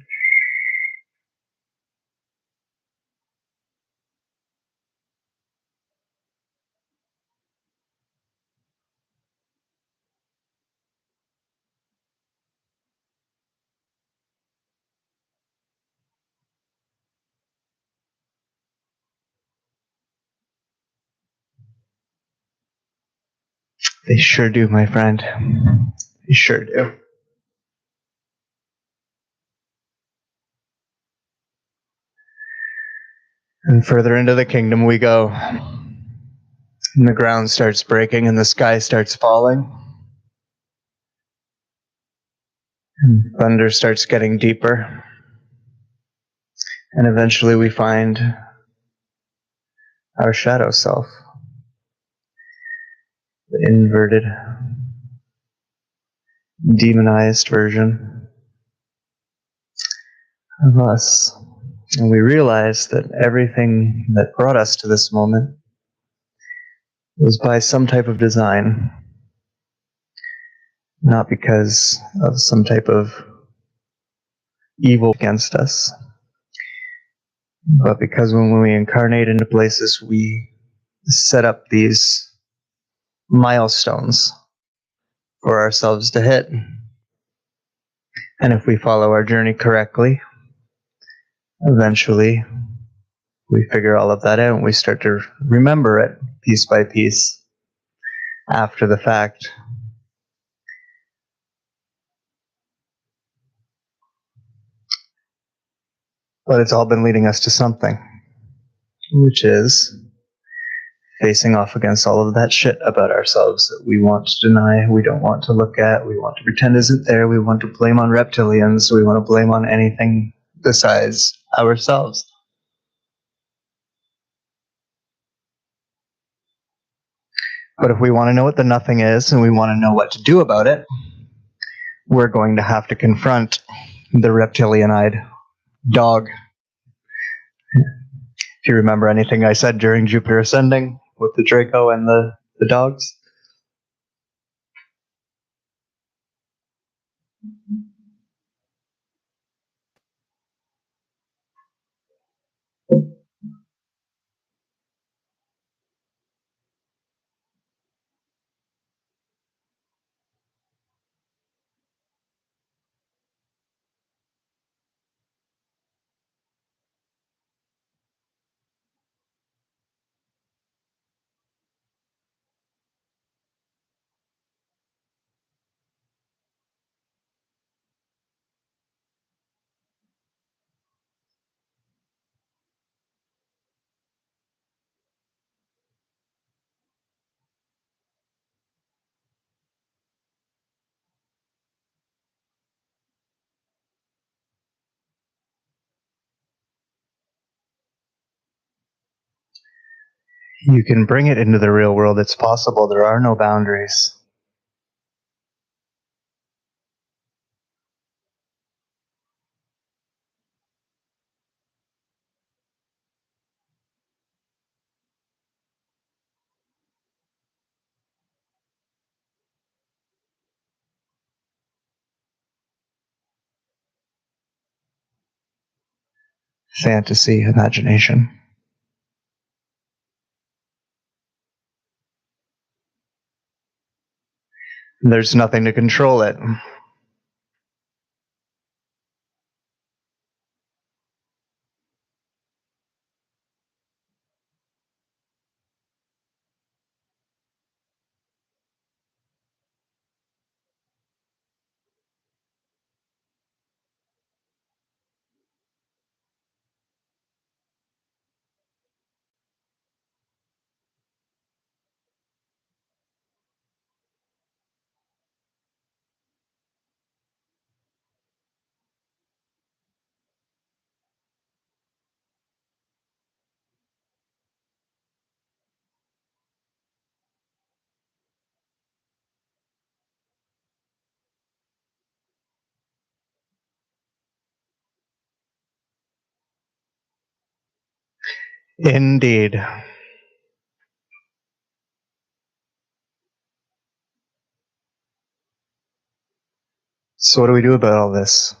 They sure do, my friend. They sure do. And further into the kingdom we go. And the ground starts breaking and the sky starts falling. And thunder starts getting deeper. And eventually we find our shadow self. The inverted, demonized version of us. And we realize that everything that brought us to this moment was by some type of design, not because of some type of evil against us, but because when we incarnate into places, we set up these milestones for ourselves to hit. And if we follow our journey correctly, eventually we figure all of that out and we start to remember it piece by piece after the fact. But it's all been leading us to something, which is facing off against all of that shit about ourselves that we want to deny, we don't want to look at, we want to pretend isn't there, we want to blame on reptilians, we want to blame on anything besides ourselves. But if we want to know what the nothing is and we want to know what to do about it, we're going to have to confront the reptilian-eyed dog. If you remember anything I said during Jupiter Ascending with the Draco and the dogs. You can bring it into the real world. It's possible. There are no boundaries. Fantasy, imagination. There's nothing to control it. Indeed. So what do we do about all this?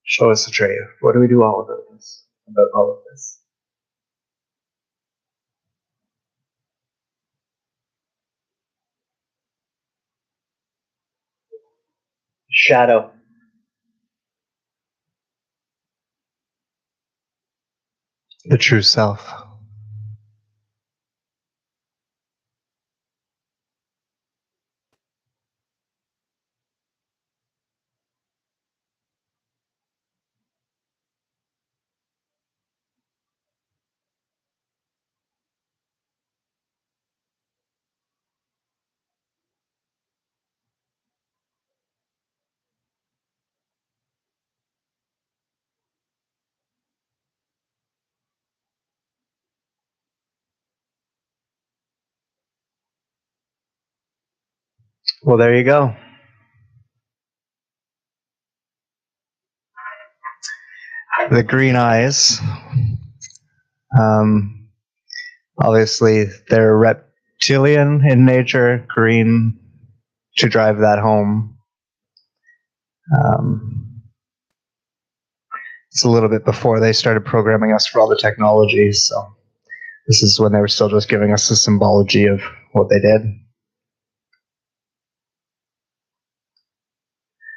Show us, Atreyu. What do we do all about this? About all of this? Shadow. The true self. Well, there you go. The green eyes. Obviously, they're reptilian in nature, green to drive that home. It's a little bit before they started programming us for all the technologies, so this is when they were still just giving us the symbology of what they did.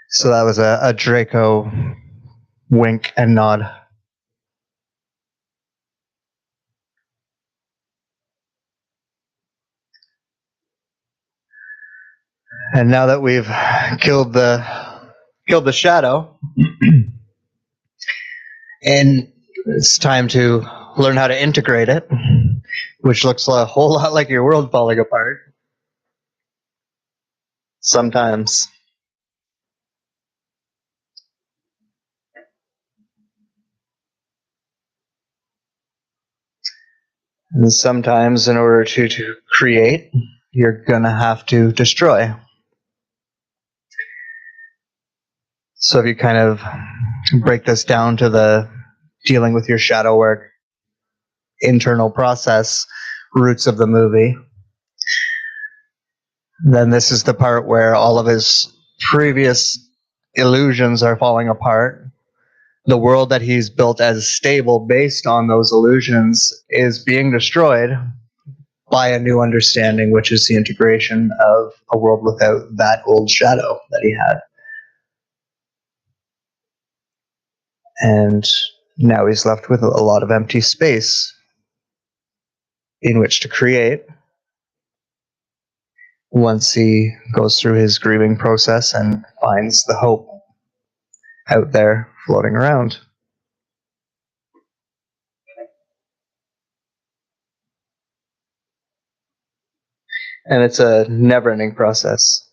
So that was a Draco wink and nod. And now that we've killed the shadow, and it's time to learn how to integrate it, which looks a whole lot like your world falling apart. Sometimes. And sometimes, in order to create, you're gonna have to destroy. So if you kind of break this down to the dealing with your shadow work, internal process, roots of the movie, then this is the part where all of his previous illusions are falling apart. The world that he's built as stable based on those illusions is being destroyed by a new understanding, which is the integration of a world without that old shadow that he had. And now he's left with a lot of empty space in which to create once he goes through his grieving process and finds the hope out there floating around. And it's a never-ending process.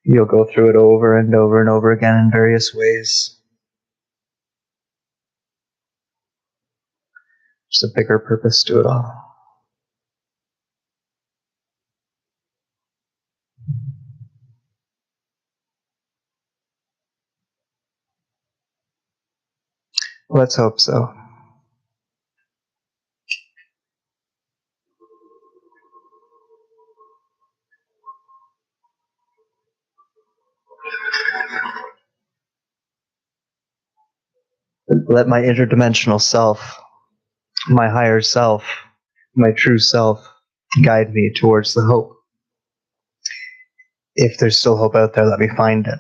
You'll go through it over and over and over again in various ways. There's a bigger purpose to it all. Let's hope so. Let my interdimensional self, my higher self, my true self, guide me towards the hope. If there's still hope out there, let me find it.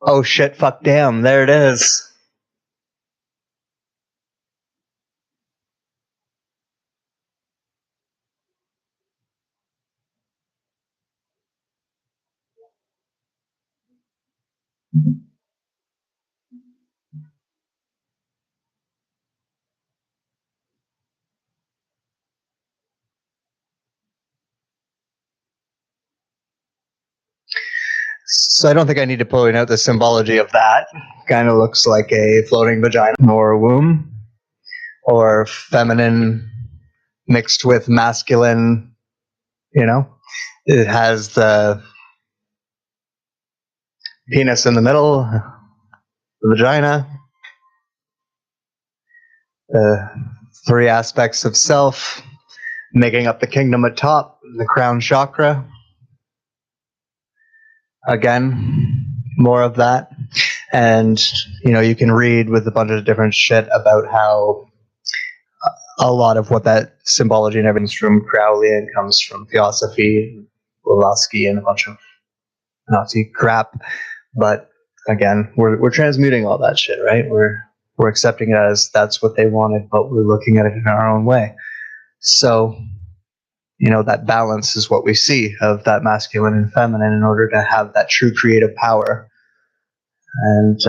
Oh shit, fuck, damn, there it is. So I don't think I need to point out the symbology of that. Kind of looks like a floating vagina or a womb, or feminine mixed with masculine, you know? It has the penis in the middle, the vagina. The three aspects of self, making up the kingdom atop, the crown chakra. Again, more of that. And, you can read with a bunch of different shit about how a lot of what that symbology and everything's from Crowley and comes from Theosophy, Blavatsky, and a bunch of Nazi crap. But again, we're transmuting all that shit, right? We're accepting it as that's what they wanted, but we're looking at it in our own way. So, that balance is what we see of that masculine and feminine in order to have that true creative power. And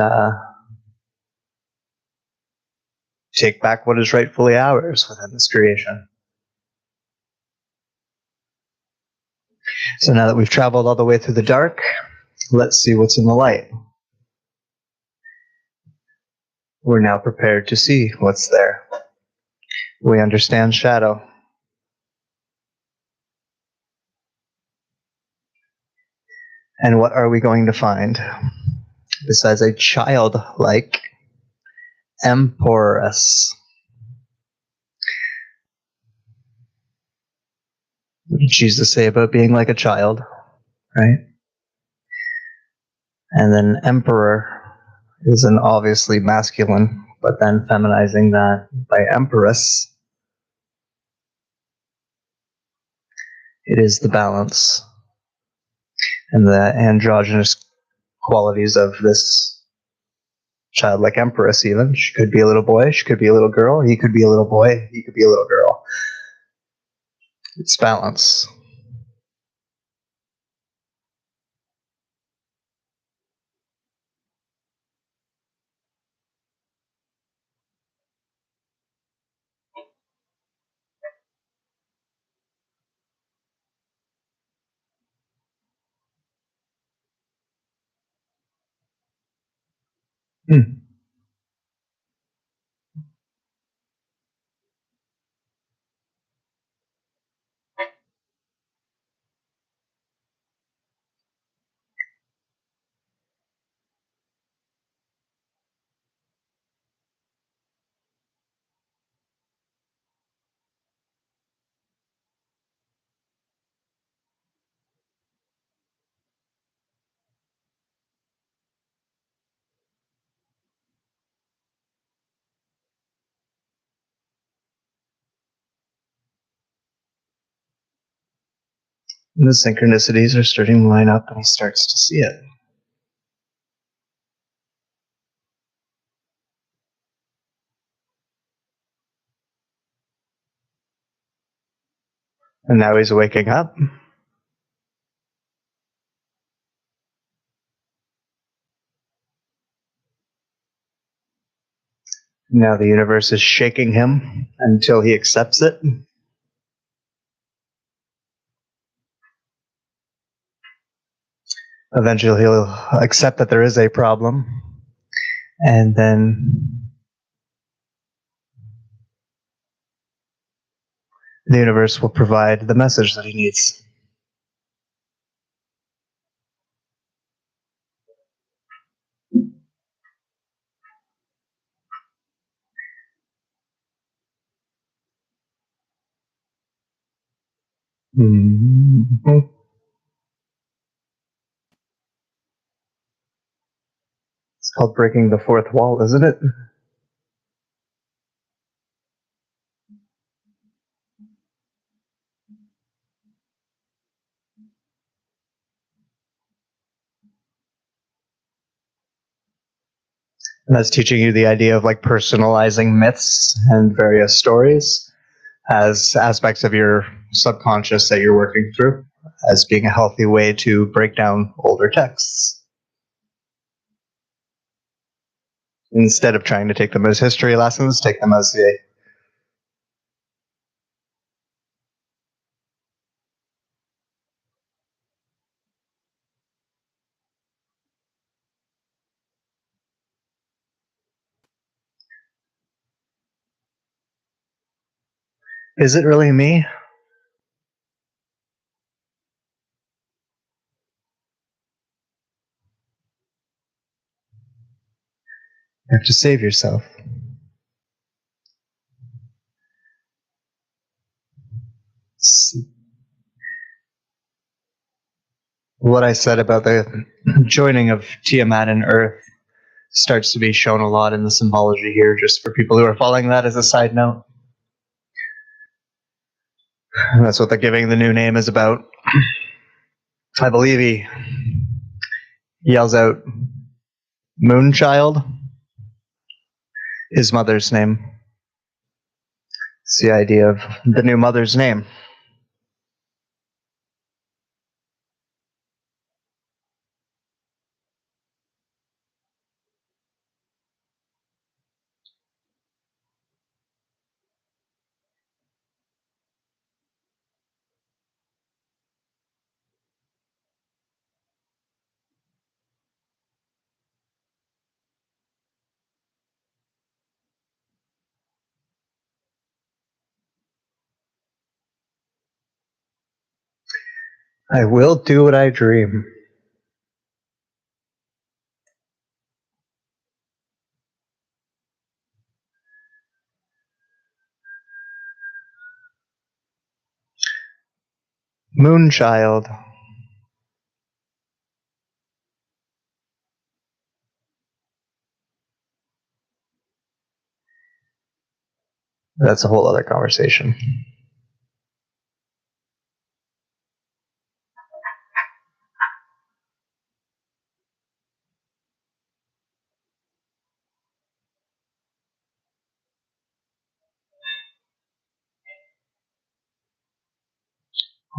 take back what is rightfully ours within this creation. So now that we've traveled all the way through the dark, let's see what's in the light. We're now prepared to see what's there. We understand shadow. And what are we going to find? Besides a childlike empress. What did Jesus say about being like a child, right? And then emperor is an obviously masculine, but then feminizing that by empress. It is the balance and the androgynous qualities of this childlike empress. Even she could be a little boy, she could be a little girl, he could be a little boy, he could be a little girl. It's balance. Hmm. And the synchronicities are starting to line up, and he starts to see it. And now he's waking up. Now the universe is shaking him until he accepts it. Eventually he'll accept that there is a problem. And then the universe will provide the message that he needs. Mm-hmm. It's called breaking the fourth wall, isn't it? And that's teaching you the idea of like personalizing myths and various stories as aspects of your subconscious that you're working through as being a healthy way to break down older texts. Instead of trying to take them as history lessons, take them as the is it really me? You have to save yourself. what I said about the joining of Tiamat and Earth starts to be shown a lot in the symbology here, just for people who are following that as a side note. And that's what the giving the new name is about. I believe he yells out Moonchild, his mother's name. It's the idea of the new mother's name. I will do what I dream. Moonchild. That's a whole other conversation.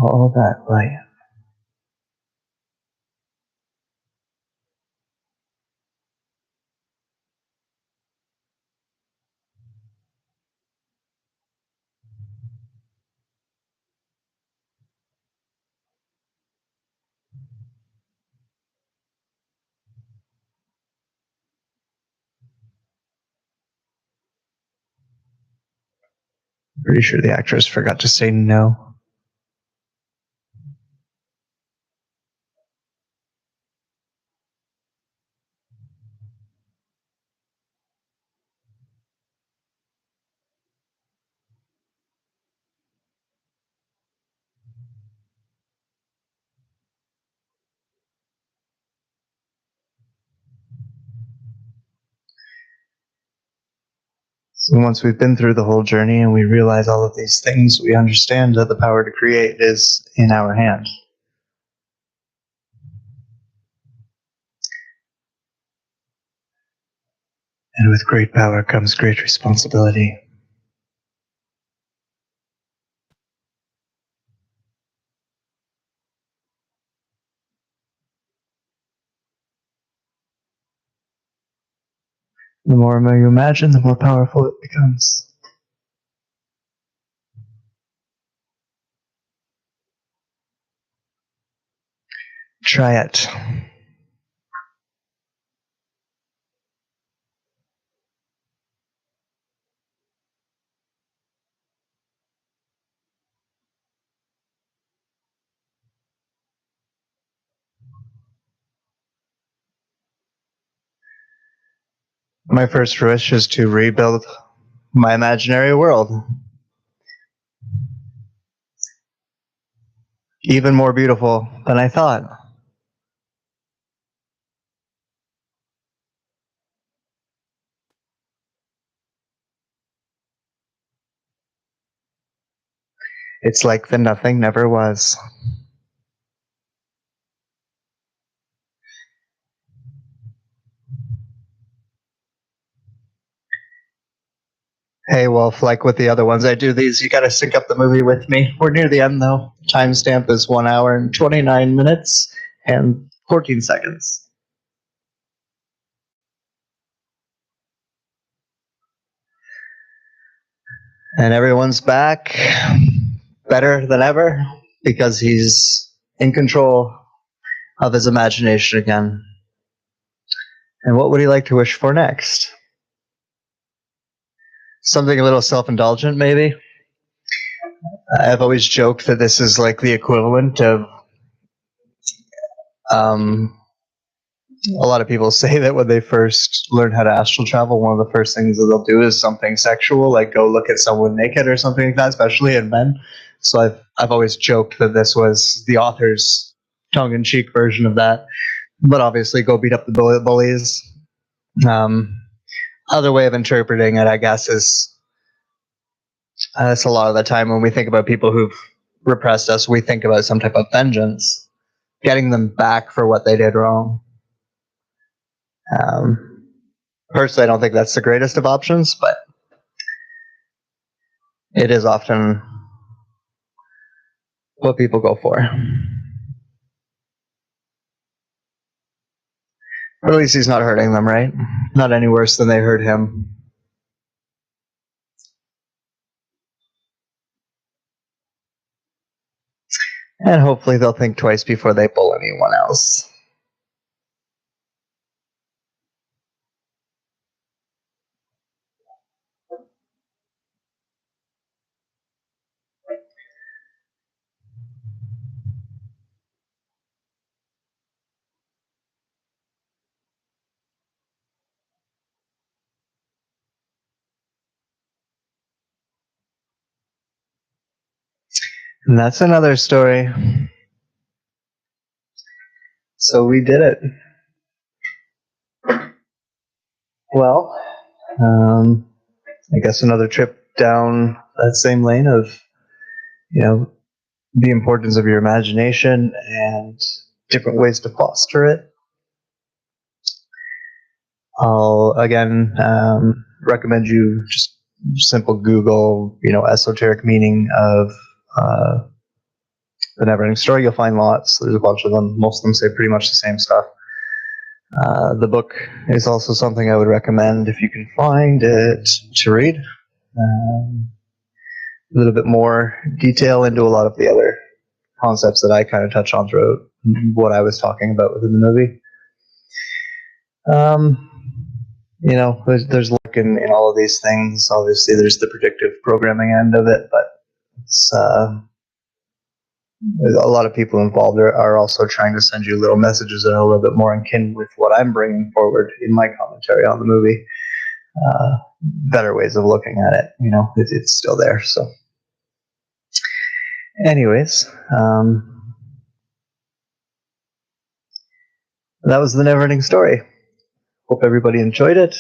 All that light. Pretty sure the actress forgot to say no. So once we've been through the whole journey and we realize all of these things, we understand that the power to create is in our hand. And with great power comes great responsibility. The more you imagine, the more powerful it becomes. Try it. My first wish is to rebuild my imaginary world. Even more beautiful than I thought. It's like the nothing never was. Hey, Wolf, like with the other ones I do these, you gotta sync up the movie with me. We're near the end, though. Timestamp is 1 hour and 29 minutes and 14 seconds. And everyone's back better than ever because he's in control of his imagination again. And what would he like to wish for next? Something a little self-indulgent, maybe? I've always joked that this is like the equivalent of a lot of people say that when they first learn how to astral travel, one of the first things that they'll do is something sexual, like go look at someone naked or something like that, especially in men. So I've always joked that this was the author's tongue-in-cheek version of that. But obviously, go beat up the bullies. Other way of interpreting it, I guess, is it's a lot of the time when we think about people who've repressed us, we think about some type of vengeance, getting them back for what they did wrong. Personally, I don't think that's the greatest of options, but it is often what people go for. Or at least he's not hurting them, right? Not any worse than they hurt him. And hopefully they'll think twice before they pull anyone else. And that's another story. So we did it. Well, I guess another trip down that same lane of, the importance of your imagination and different ways to foster it. I'll again recommend you just simple Google, esoteric meaning of the Neverending Story. You'll find lots. There's a bunch of them. Most of them say pretty much the same stuff. The book is also something I would recommend if you can find it to read. A little bit more detail into a lot of the other concepts that I kind of touch on throughout what I was talking about within the movie. There's luck in all of these things. Obviously, there's the predictive programming end of it, but it's a lot of people involved are also trying to send you little messages that are a little bit more in kin with what I'm bringing forward in my commentary on the movie. Better ways of looking at it. It's still there. So, anyways, that was the Neverending Story. Hope everybody enjoyed it.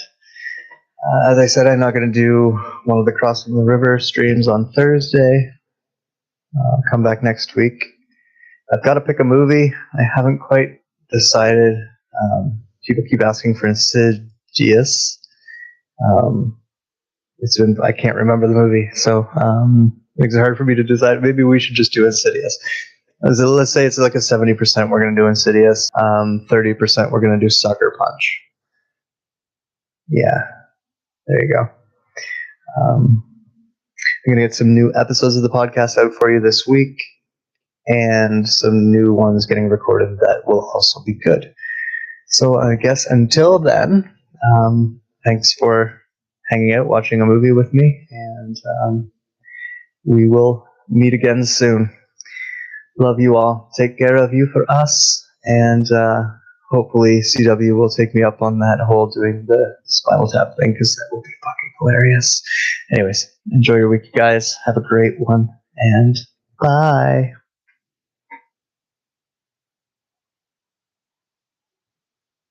As I said, I'm not going to do one of the Crossing the River streams on Thursday. I'll come back next week. I've got to pick a movie. I haven't quite decided. People keep asking for Insidious. I can't remember the movie, so it makes it hard for me to decide. Maybe we should just do Insidious. Let's say it's like a 70% we're going to do Insidious, 30% we're going to do Sucker Punch. Yeah, there you go. I'm going to get some new episodes of the podcast out for you this week, and some new ones getting recorded that will also be good. So I guess until then, thanks for hanging out, watching a movie with me, and we will meet again soon. Love you all. Take care of you for us, and hopefully CW will take me up on that whole doing the Spinal Tap thing, because that will be fucking hilarious. Anyways, enjoy your week, you guys. Have a great one, and bye.